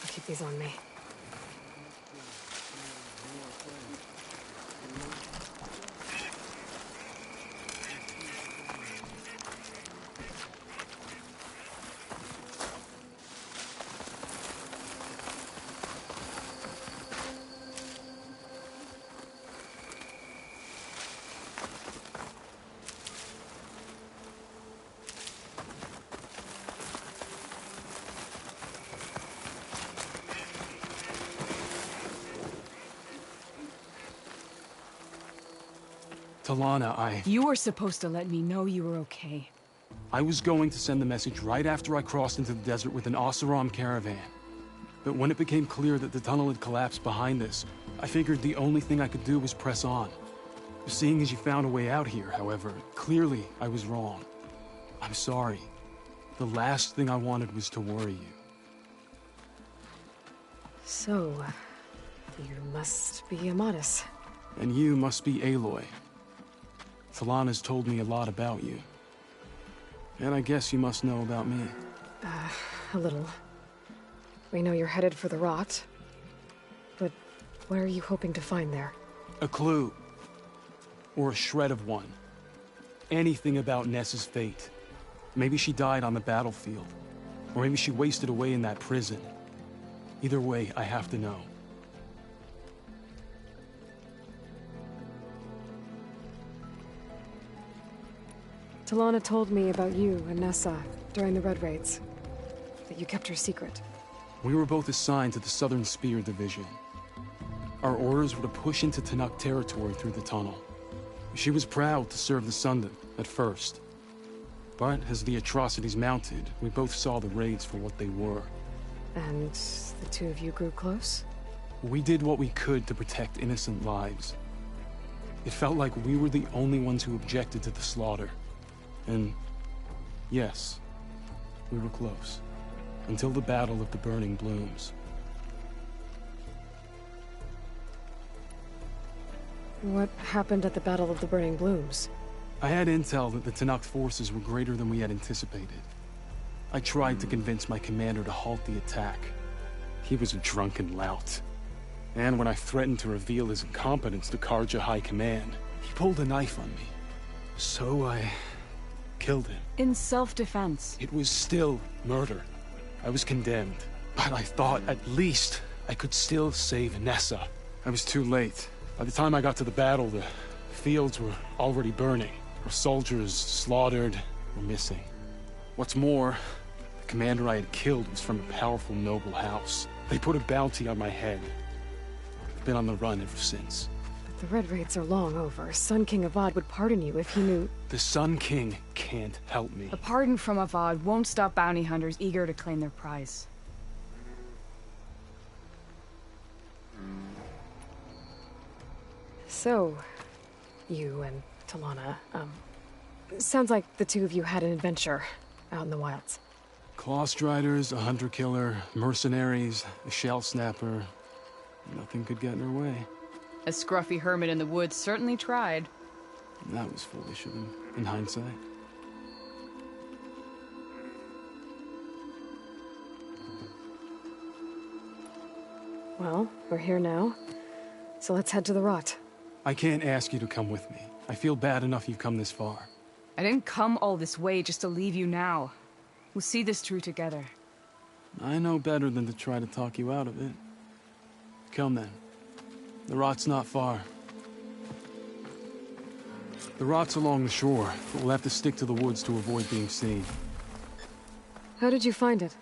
Keep these on me. Talana, You were supposed to let me know you were okay. I was going to send the message right after I crossed into the desert with an Oseram caravan. But when it became clear that the tunnel had collapsed behind us, I figured the only thing I could do was press on. Seeing as you found a way out here, however, clearly I was wrong. I'm sorry. The last thing I wanted was to worry you. So, you must be Amadis. And you must be Aloy. Talana's told me a lot about you. And I guess you must know about me. A little. We know you're headed for the rot. But what are you hoping to find there? A clue. Or a shred of one. Anything about Ness's fate. Maybe she died on the battlefield. Or maybe she wasted away in that prison. Either way, I have to know. Talana told me about you and Nessa during the Red Raids. That you kept her secret. We were both assigned to the Southern Spear Division. Our orders were to push into Tanakh territory through the tunnel. She was proud to serve the Sundan at first. But as the atrocities mounted, we both saw the raids for what they were. And the two of you grew close? We did what we could to protect innocent lives. It felt like we were the only ones who objected to the slaughter. And yes, we were close. Until the Battle of the Burning Blooms. What happened at the Battle of the Burning Blooms? I had intel that the Tanakh forces were greater than we had anticipated. I tried to convince my commander to halt the attack. He was a drunken lout. And when I threatened to reveal his incompetence to Karja High Command, he pulled a knife on me. So I killed him. In self-defense. It was still murder. I was condemned. But I thought at least I could still save Nessa. I was too late. By the time I got to the battle, the fields were already burning. Our soldiers slaughtered or missing. What's more, the commander I had killed was from a powerful noble house. They put a bounty on my head. I've been on the run ever since. But the Red Raids are long over. Sun King Avad would pardon you if he knew... The Sun King can't help me. A pardon from Avad won't stop bounty hunters eager to claim their prize. So, you and Talana, sounds like the two of you had an adventure out in the wilds. Claw Striders, a hunter-killer, mercenaries, a shell snapper. Nothing could get in her way. A scruffy hermit in the woods certainly tried. That was foolish of him, in hindsight. Well, we're here now, so let's head to the rot. I can't ask you to come with me. I feel bad enough you've come this far. I didn't come all this way just to leave you now. We'll see this through together. I know better than to try to talk you out of it. Come then. The rot's not far. The rot's along the shore, but we'll have to stick to the woods to avoid being seen. How did you find it?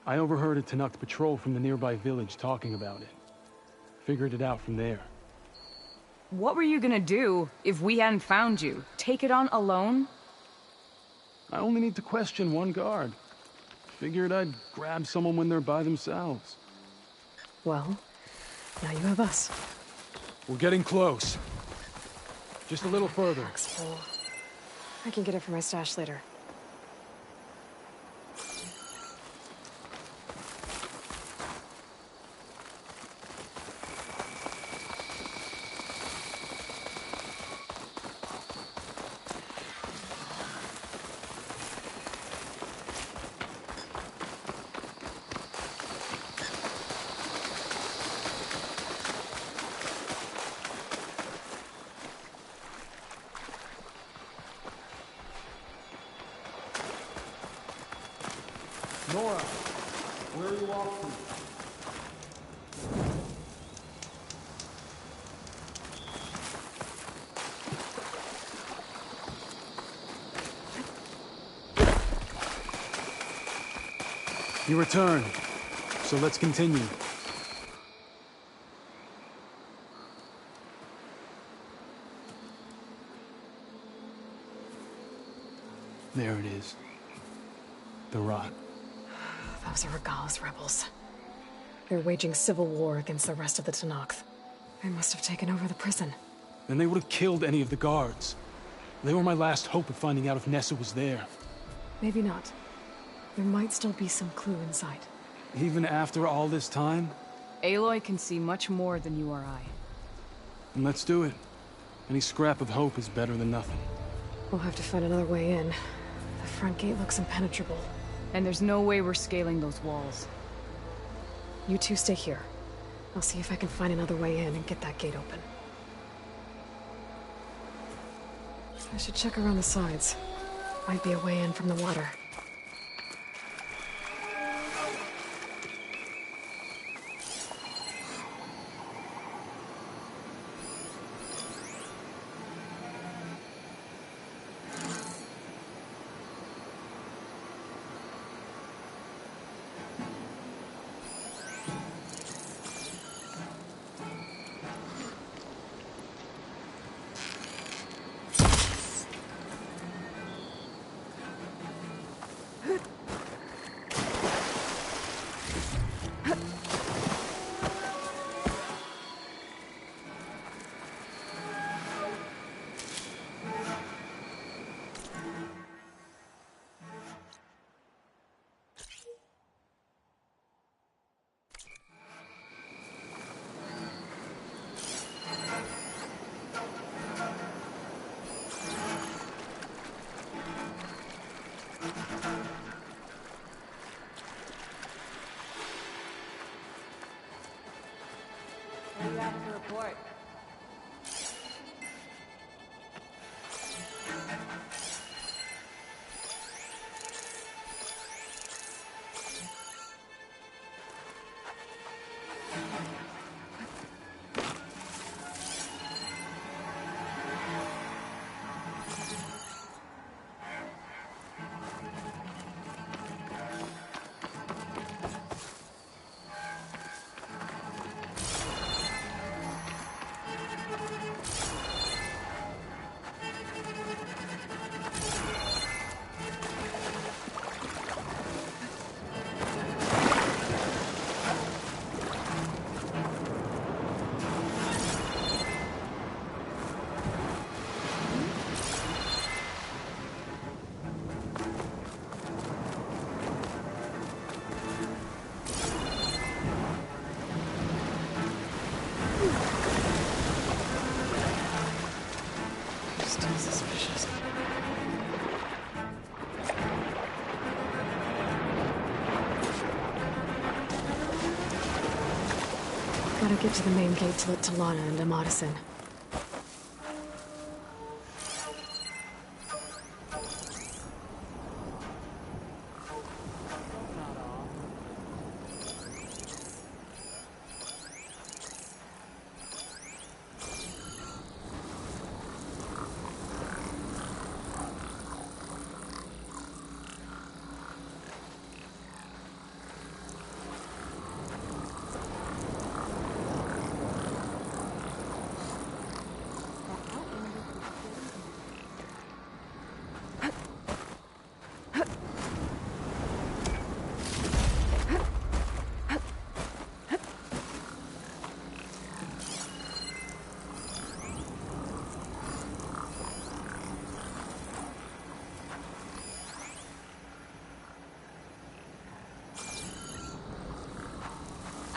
I overheard a Tanakh patrol from the nearby village talking about it. Figured it out from there. What were you gonna do if we hadn't found you? Take it on alone? I only need to question one guard. Figured I'd grab someone when they're by themselves. Well, now you have us. We're getting close. Just a little further. Foxhole. I can get it from my stash later. Nora, where are you off to? You return, so let's continue. There it is. The rot. Those are Regal's rebels. They're waging civil war against the rest of the Tenakth. They must have taken over the prison. Then they would have killed any of the guards. They were my last hope of finding out if Nessa was there. Maybe not. There might still be some clue inside. Even after all this time? Aloy can see much more than you or I. Then let's do it. Any scrap of hope is better than nothing. We'll have to find another way in. The front gate looks impenetrable. And there's no way we're scaling those walls. You two stay here. I'll see if I can find another way in and get that gate open. I should check around the sides. Might be a way in from the water. Report. Gotta get to the main gate to let Talana and Amatis in.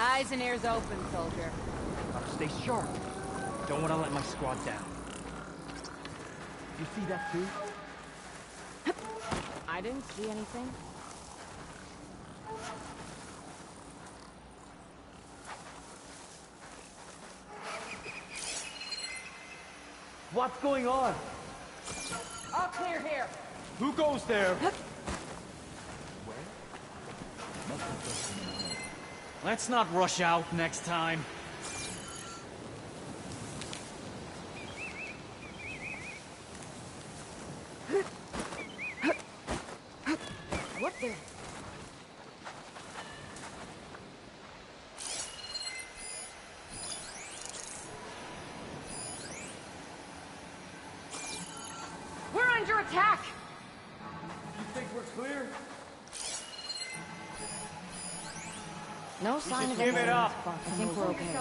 Eyes and ears open, soldier. Stay sharp. Don't want to let my squad down. You see that too? I didn't see anything. What's going on? All clear here. Who goes there? Let's not rush out next time. What the? We're under attack! think we're clear? No sign of give it up. I think we're okay.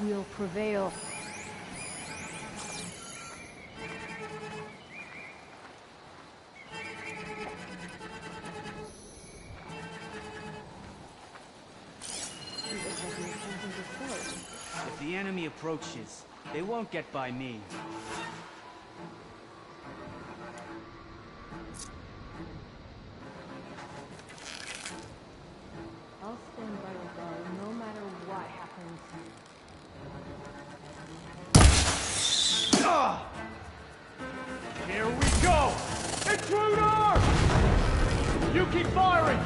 We'll prevail. If the enemy approaches, they won't get by me. I'll stand by the guard no matter what happens. Here we go! Intruder! You keep firing!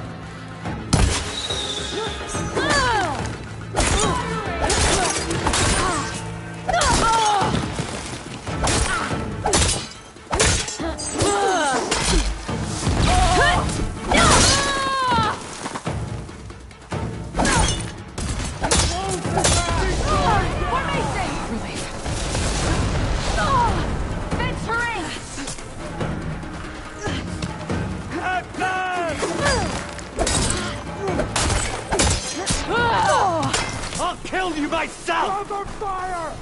I'll kill you myself! Under fire!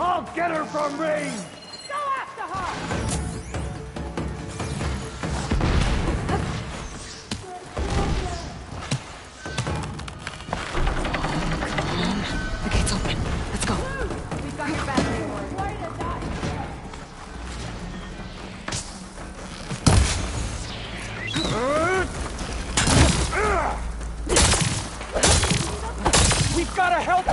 I'll get her from range! Go after her! The gate's open. Let's go. We've got your back, boy. We've got to help her!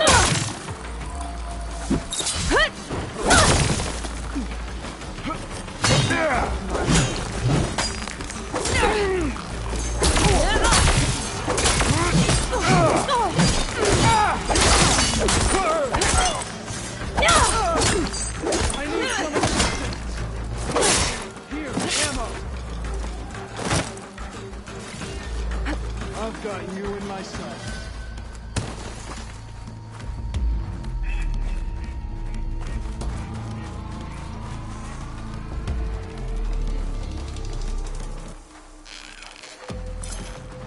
I need some assistance. Here, ammo. I've got you in my sights.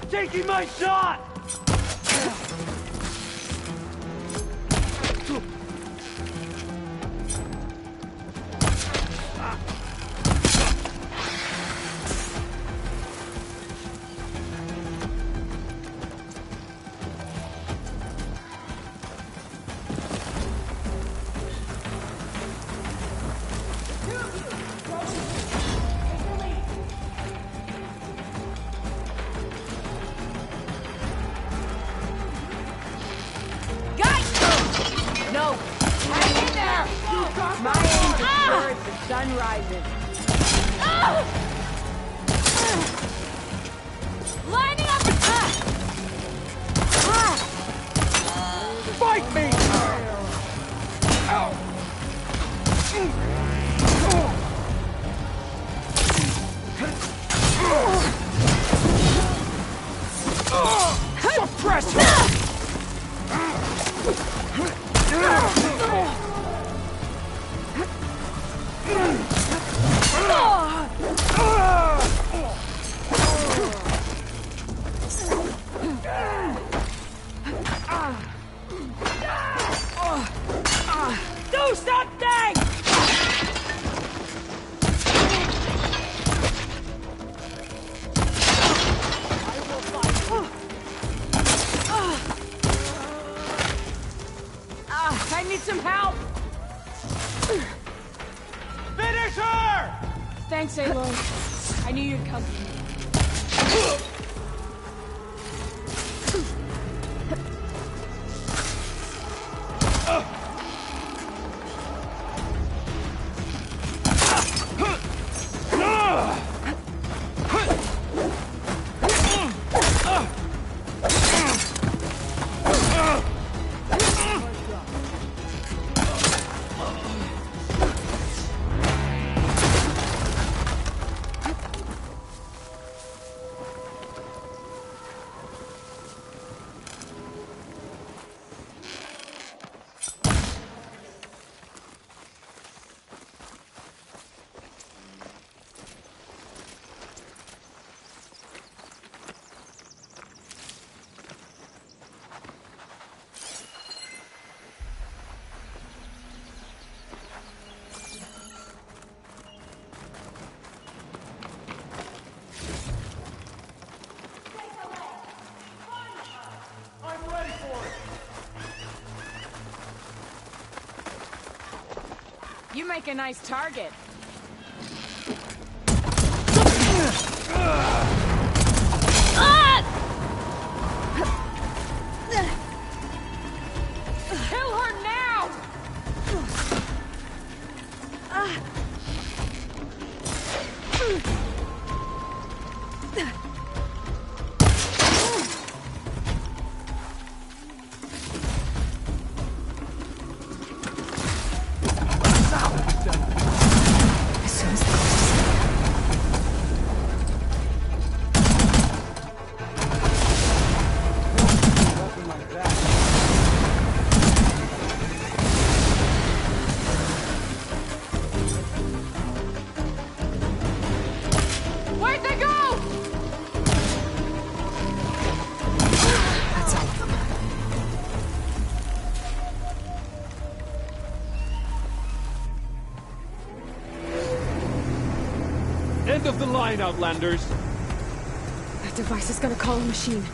Taking my shot! No! Hang in there! My aim is towards the sun rises. Lining up attack! Fight me! Suppress her! Do something! I need some help! Finish her! Thanks, Aloy. I knew you'd come. You make a nice target. Kill her now! Where'd they go? That's all of them. End of the line, Outlanders. That device is gonna call a machine.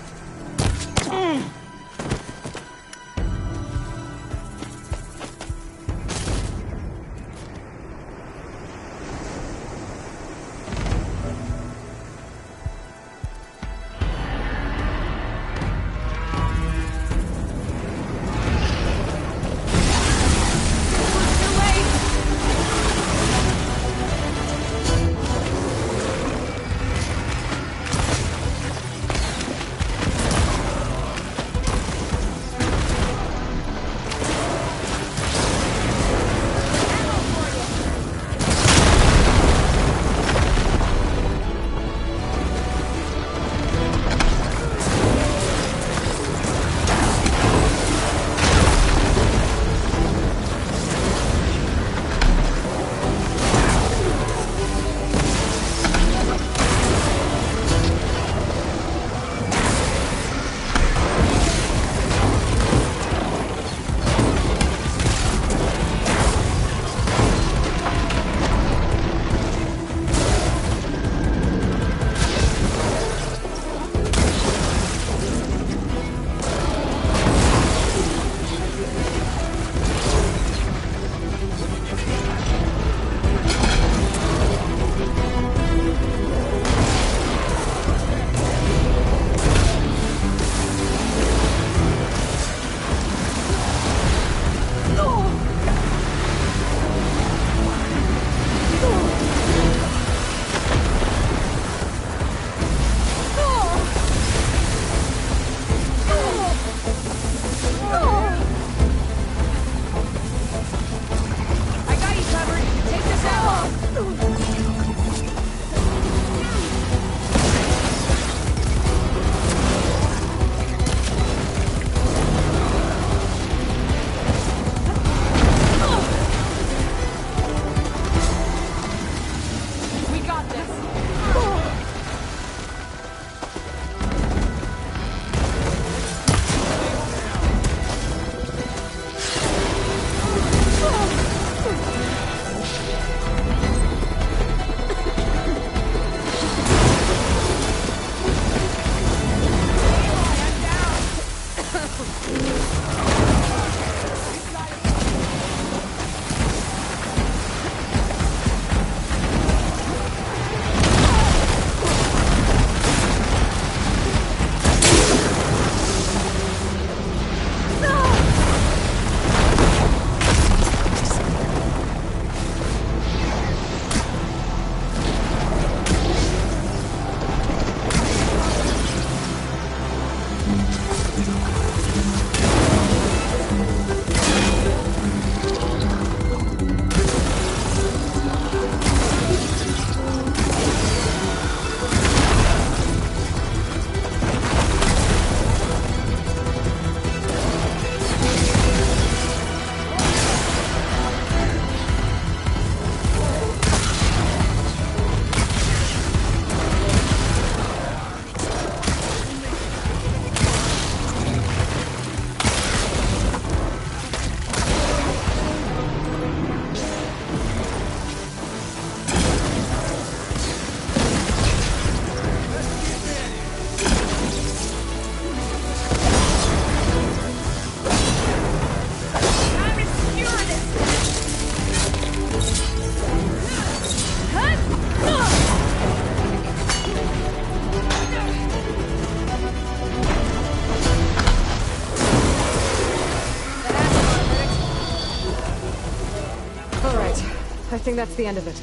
I think that's the end of it.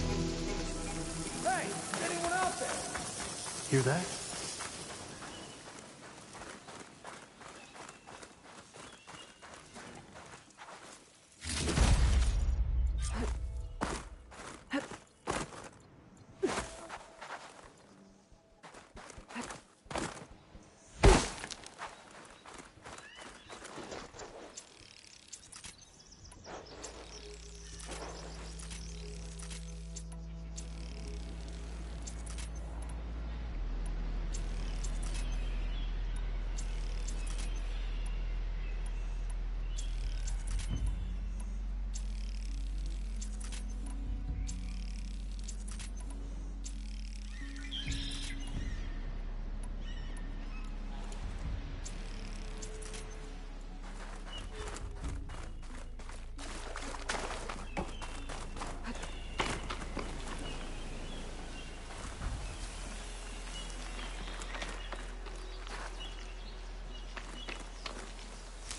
Hey, is anyone out there? Hear that?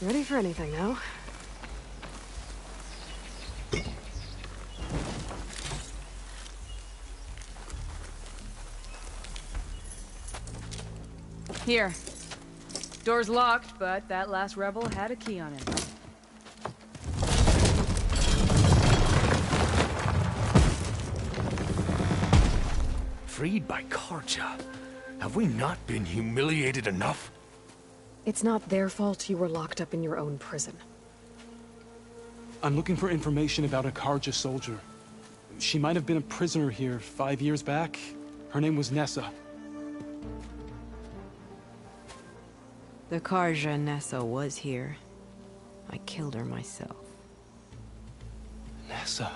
Ready for anything now? Here. Door's locked, but that last rebel had a key on him. Freed by Karja. Have we not been humiliated enough? It's not their fault you were locked up in your own prison. I'm looking for information about a Karja soldier. She might have been a prisoner here 5 years back. Her name was Nessa. The Karja Nessa was here. I killed her myself. Nessa.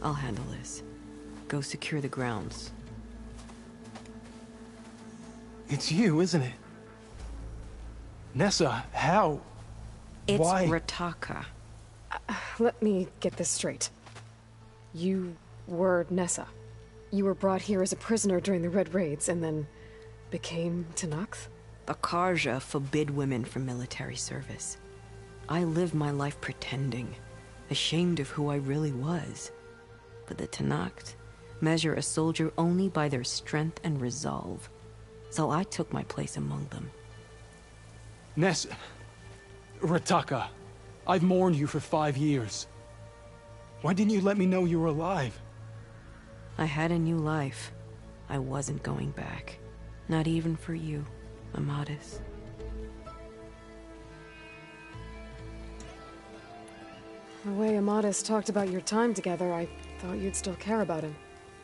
I'll handle this. Go secure the grounds. It's you, isn't it? Nessa, how? It's Why? Rataka. Let me get this straight. You were Nessa. You were brought here as a prisoner during the Red Raids and then became Tenakth? The Karja forbid women from military service. I lived my life pretending, ashamed of who I really was. But the Tenakth measure a soldier only by their strength and resolve. So I took my place among them. Nessa. Rataka. I've mourned you for 5 years. Why didn't you let me know you were alive? I had a new life. I wasn't going back. Not even for you, Amadis. The way Amadis talked about your time together, I thought you'd still care about him.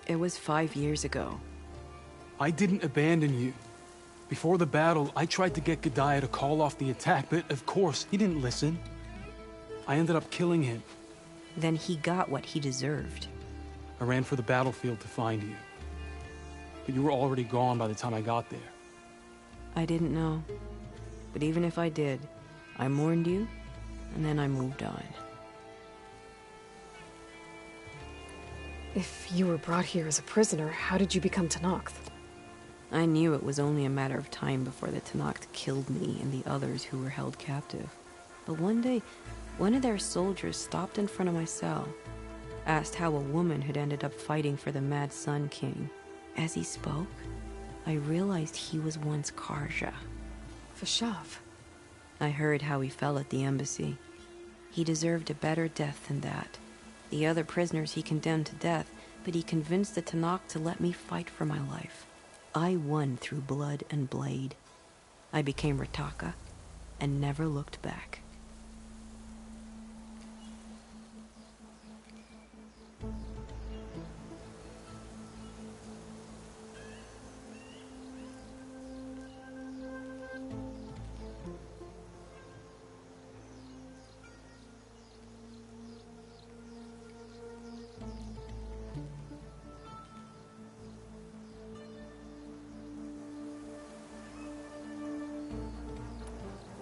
It was 5 years ago. I didn't abandon you. Before the battle, I tried to get G'daiah to call off the attack, but of course, he didn't listen. I ended up killing him. Then he got what he deserved. I ran for the battlefield to find you. But you were already gone by the time I got there. I didn't know. But even if I did, I mourned you, and then I moved on. If you were brought here as a prisoner, how did you become Tenakth? I knew it was only a matter of time before the Tenakth killed me and the others who were held captive. But one day, one of their soldiers stopped in front of my cell, asked how a woman had ended up fighting for the Mad Sun King. As he spoke, I realized he was once Karja. Vashav. I heard how he fell at the embassy. He deserved a better death than that. The other prisoners he condemned to death, but he convinced the Tenakth to let me fight for my life. I won through blood and blade. I became Rataka and never looked back.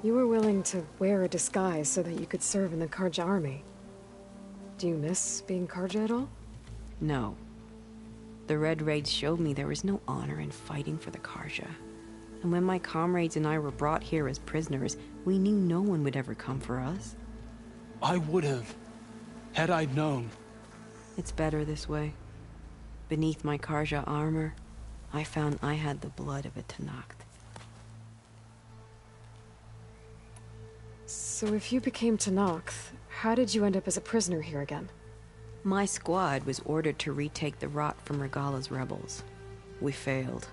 You were willing to wear a disguise so that you could serve in the Karja army. Do you miss being Karja at all? No. The Red Raids showed me there was no honor in fighting for the Karja. And when my comrades and I were brought here as prisoners, we knew no one would ever come for us. I would have, had I known. It's better this way. Beneath my Karja armor, I found I had the blood of a Tenakth. So if you became Tenakth, how did you end up as a prisoner here again? My squad was ordered to retake the Rot from Regala's rebels. We failed.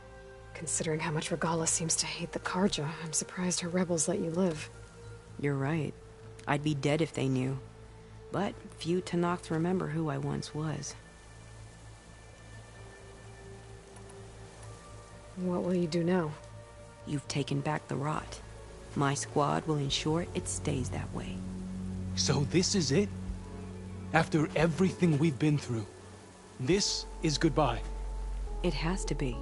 Considering how much Regala seems to hate the Karja, I'm surprised her rebels let you live. You're right. I'd be dead if they knew. But few Tenakth remember who I once was. What will you do now? You've taken back the Rot. My squad will ensure it stays that way. So this is it? After everything we've been through, this is goodbye? It has to be.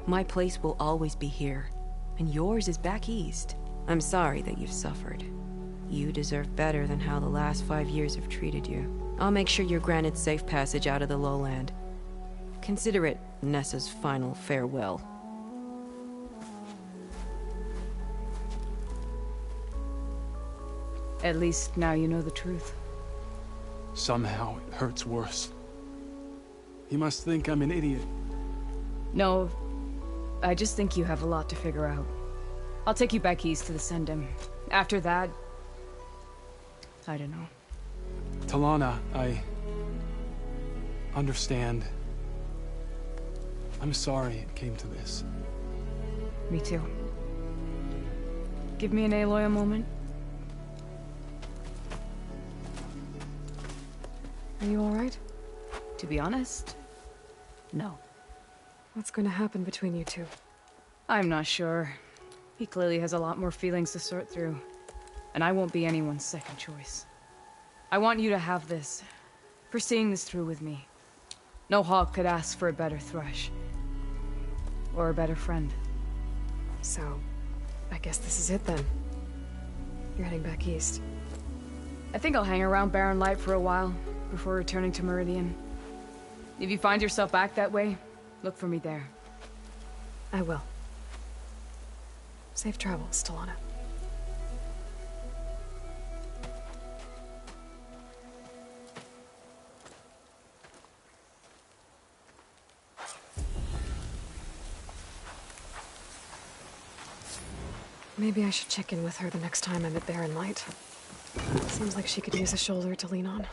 My place will always be here, and yours is back east. I'm sorry that you've suffered. You deserve better than how the last 5 years have treated you. I'll make sure you're granted safe passage out of the lowland. Consider it Nessa's final farewell. At least now you know the truth. Somehow it hurts worse. He must think I'm an idiot. No, I just think you have a lot to figure out. I'll take you back east to the Sendem. After that, I don't know. Talana, I understand. I'm sorry it came to this. Me too. Give me an Aloy a moment. Are you alright? To be honest, no. What's going to happen between you two? I'm not sure. He clearly has a lot more feelings to sort through. And I won't be anyone's second choice. I want you to have this, for seeing this through with me. No hawk could ask for a better thrush. Or a better friend. So, I guess this is it then. You're heading back east. I think I'll hang around Barren Light for a while, before returning to Meridian. If you find yourself back that way, look for me there. I will. Safe travels, Talana. Maybe I should check in with her the next time I'm at Barren Light. Seems like she could use a shoulder to lean on.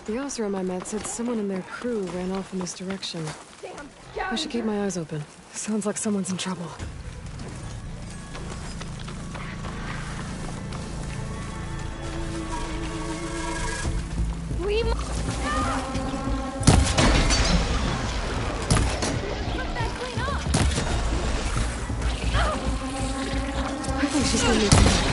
The Osram I met said someone in their crew ran off in this direction. I should keep my eyes open. Sounds like someone's in trouble. We must... I think she's gonna need some help.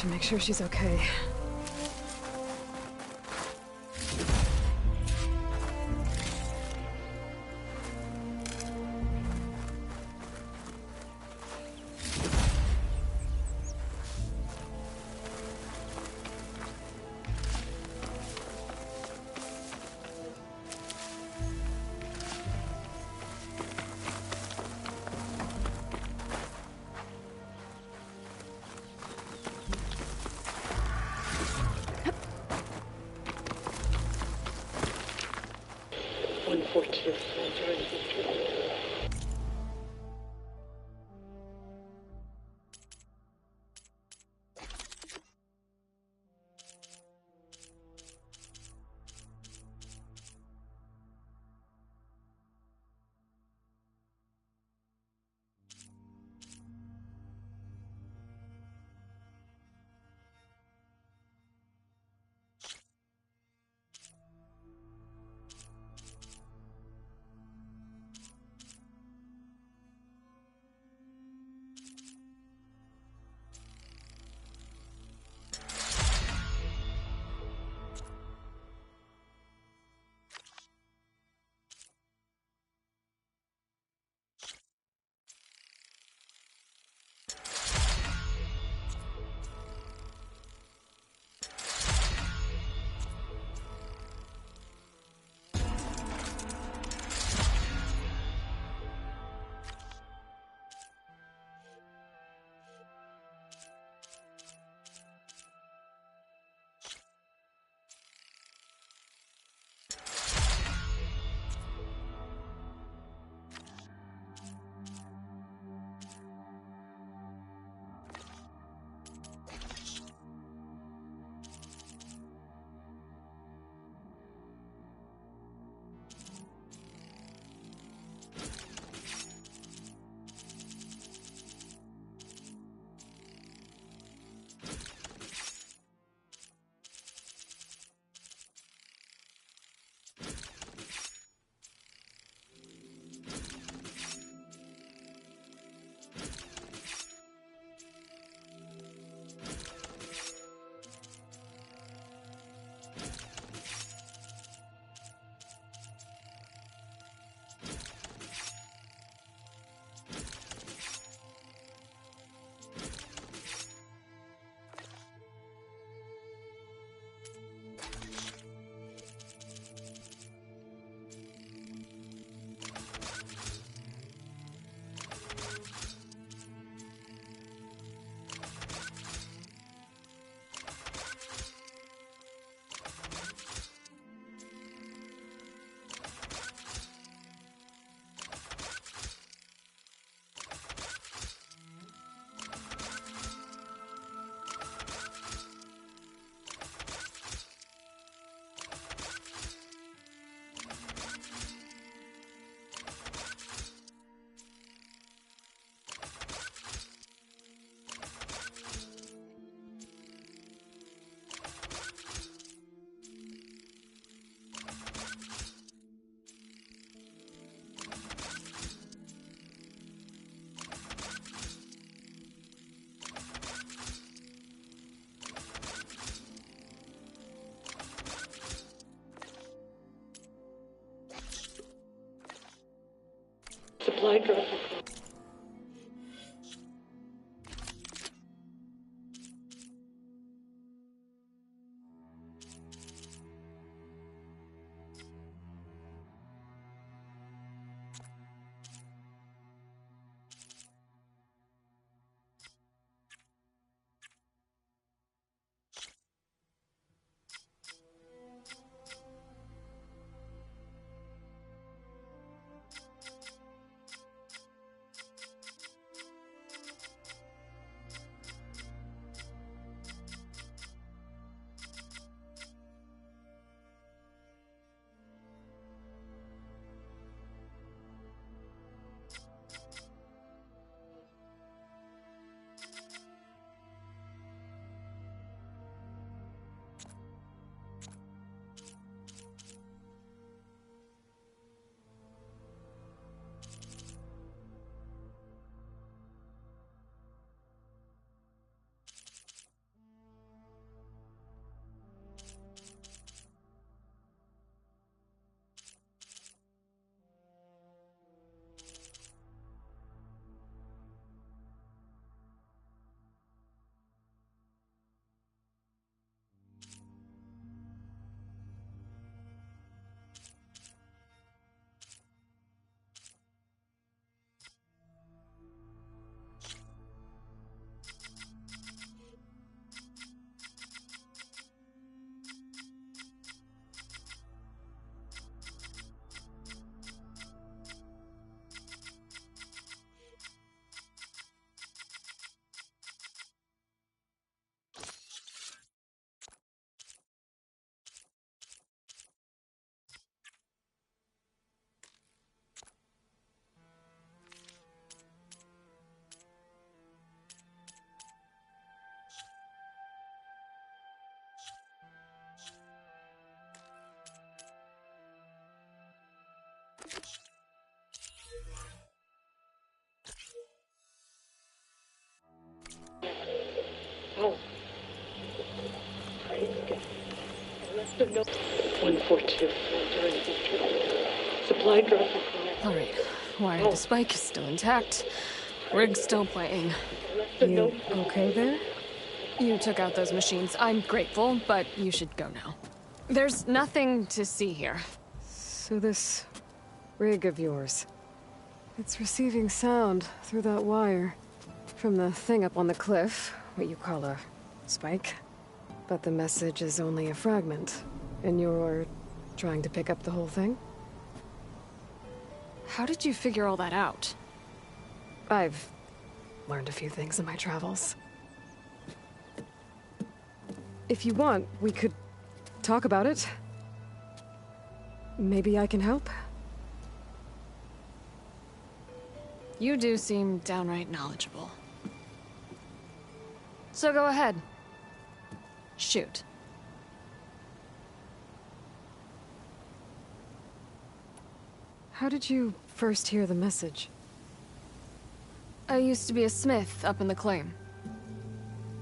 Make sure she's okay. Supply drop. 142. Supply drop. Alright, wire to spike is still intact. Rig's still playing. You okay there? You took out those machines. I'm grateful, but you should go now. There's nothing to see here. So this rig of yours, it's receiving sound through that wire from the thing up on the cliff, what you call a spike. But the message is only a fragment, and you're trying to pick up the whole thing? How did you figure all that out? I've learned a few things in my travels. If you want, we could talk about it. Maybe I can help? You do seem downright knowledgeable. So go ahead. Shoot. How did you first hear the message? I used to be a smith up in the claim.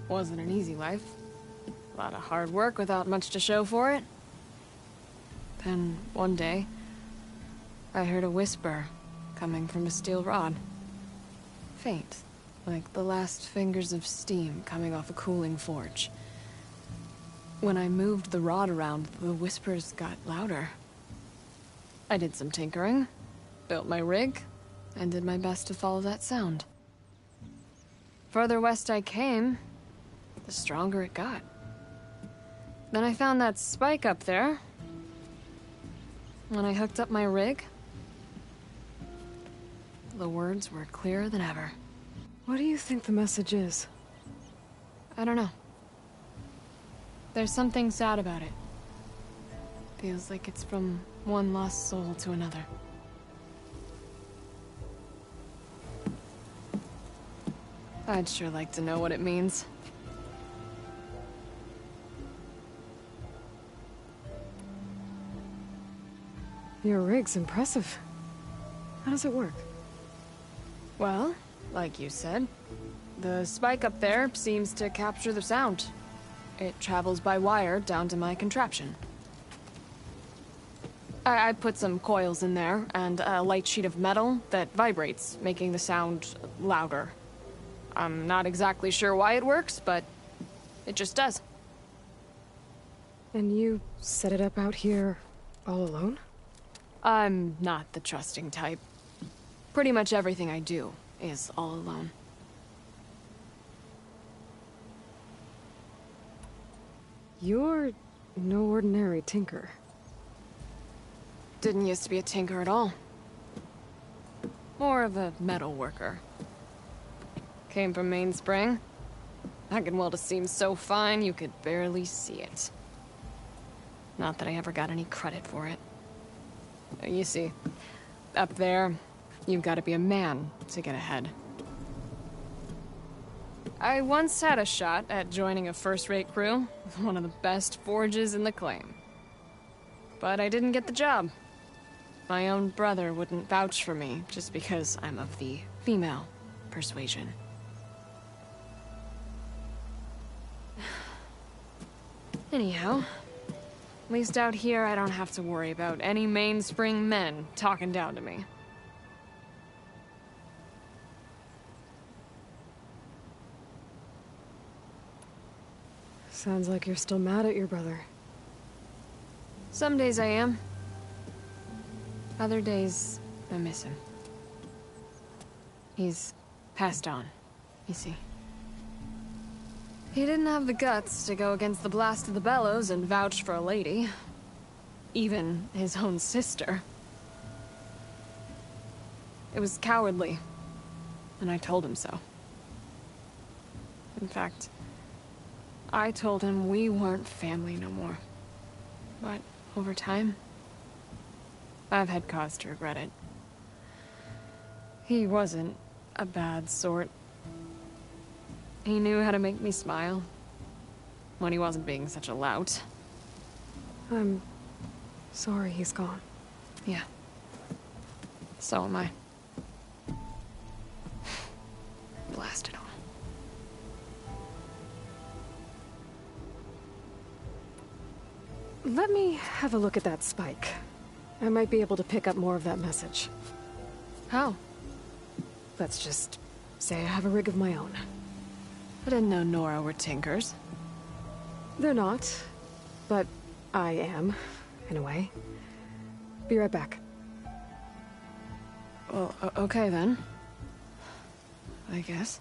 Wasn't an easy life. A lot of hard work without much to show for it. Then, one day, I heard a whisper coming from a steel rod. Faint, like the last fingers of steam coming off a cooling forge. When I moved the rod around, the whispers got louder. I did some tinkering, built my rig, and did my best to follow that sound. Further west I came, the stronger it got. Then I found that spike up there. When I hooked up my rig, the words were clearer than ever. What do you think the message is? I don't know. There's something sad about it. Feels like it's from one lost soul to another. I'd sure like to know what it means. Your rig's impressive. How does it work? Well, like you said, the spike up there seems to capture the sound. It travels by wire down to my contraption. I put some coils in there and a light sheet of metal that vibrates, making the sound louder. I'm not exactly sure why it works, but it just does. And you set it up out here all alone? I'm not the trusting type. Pretty much everything I do is all alone. You're no ordinary tinker. Didn't used to be a tinker at all. More of a metal worker. Came from Mainspring. I can weld a seam so fine you could barely see it. Not that I ever got any credit for it. You see, up there, you've got to be a man to get ahead. I once had a shot at joining a first-rate crew with one of the best forges in the claim. But I didn't get the job. My own brother wouldn't vouch for me just because I'm of the female persuasion. Anyhow, at least out here I don't have to worry about any mainspring men talking down to me. Sounds like you're still mad at your brother. Some days I am. Other days, I miss him. He's passed on, you see. He didn't have the guts to go against the blast of the bellows and vouch for a lady. Even his own sister. It was cowardly, and I told him so. In fact, I told him we weren't family no more. But over time, I've had cause to regret it. He wasn't a bad sort. He knew how to make me smile when he wasn't being such a lout. I'm sorry he's gone. Yeah. So am I. Blast it all. Let me have a look at that spike. I might be able to pick up more of that message. How? Let's just say I have a rig of my own. I didn't know Nora were tinkers. They're not, but I am, in a way. Be right back. Well, okay then. I guess.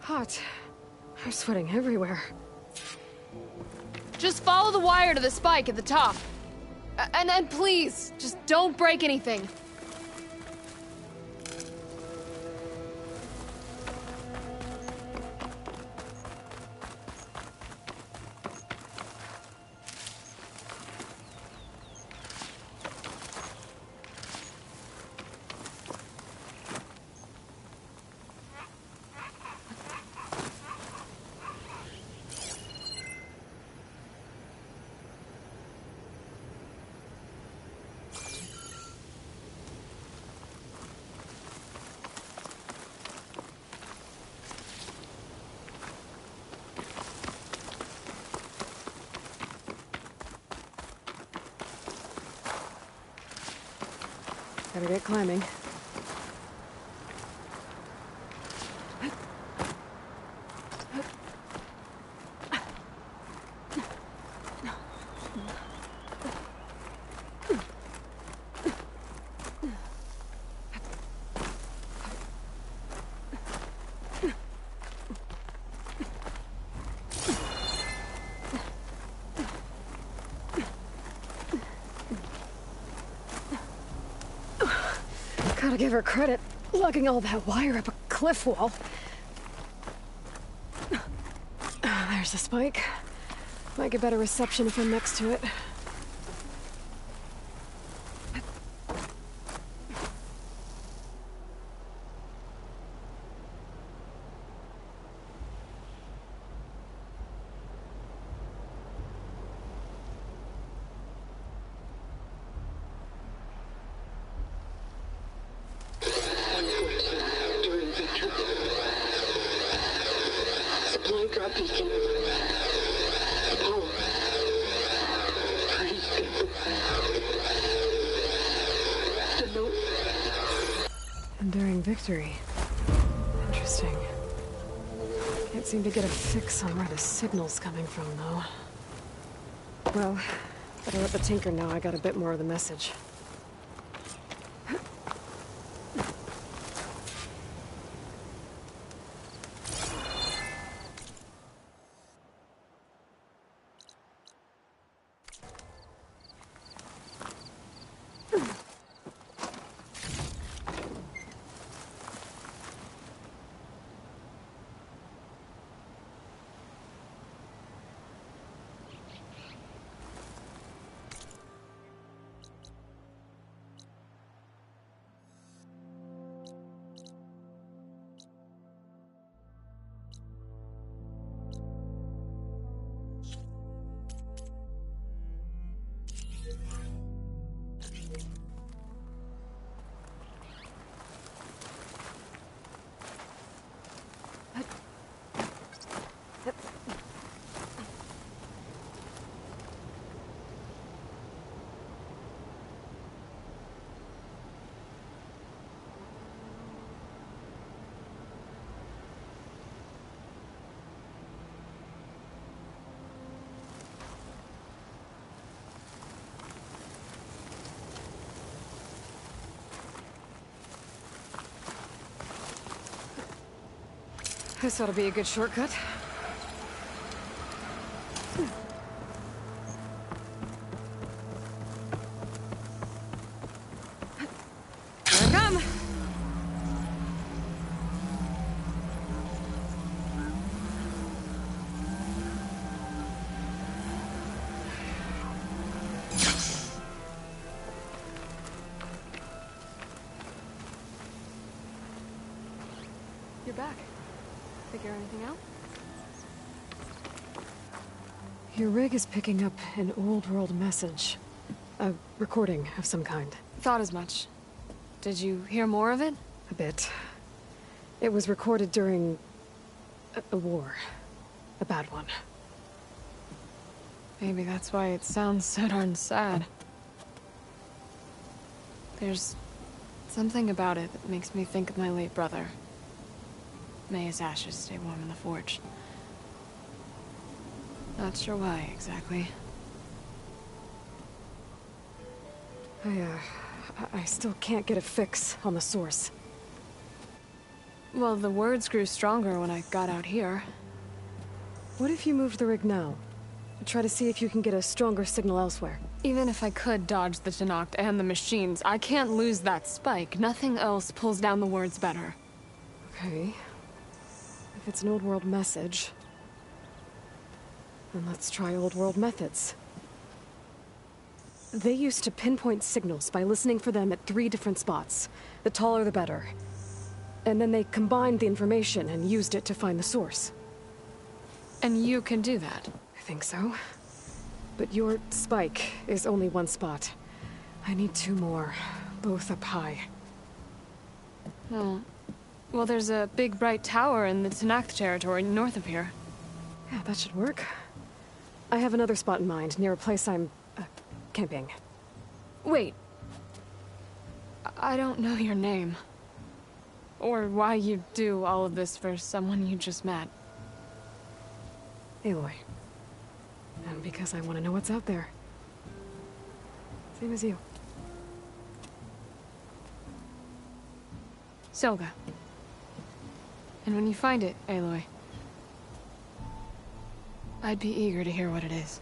Hot. I'm sweating everywhere. Just follow the wire to the spike at the top. And then please, just don't break anything. Better get climbing. Gotta give her credit, lugging all that wire up a cliff wall. There's the spike. Might get better reception if I'm next to it. Enduring victory. Interesting. Can't seem to get a fix on where the signal's coming from, though. Well, better let the Tinker know I got a bit more of the message. This ought to be a good shortcut. Here I come! You're back. Figure anything out? Your rig is picking up an old world message. A recording of some kind. Thought as much. Did you hear more of it? A bit. It was recorded during a war. A bad one. Maybe that's why it sounds so darn sad. There's something about it that makes me think of my late brother. May his ashes stay warm in the forge. Not sure why, exactly. I still can't get a fix on the source. Well, the words grew stronger when I got out here. What if you moved the rig now? Try to see if you can get a stronger signal elsewhere. Even if I could dodge the Tenakth and the machines, I can't lose that spike. Nothing else pulls down the words better. Okay. If it's an old world message, then let's try old world methods. They used to pinpoint signals by listening for them at 3 different spots. The taller the better. And then they combined the information and used it to find the source. And you can do that? I think so. But your spike is only 1 spot. I need 2 more, both up high. Oh. Well, there's a big bright tower in the Tenakth territory north of here. Yeah, that should work. I have another spot in mind, near a place I'm, camping. Wait. I don't know your name. Or why you do all of this for someone you just met. Aloy. And because I want to know what's out there. Same as you. Selga. And when you find it, Aloy, I'd be eager to hear what it is.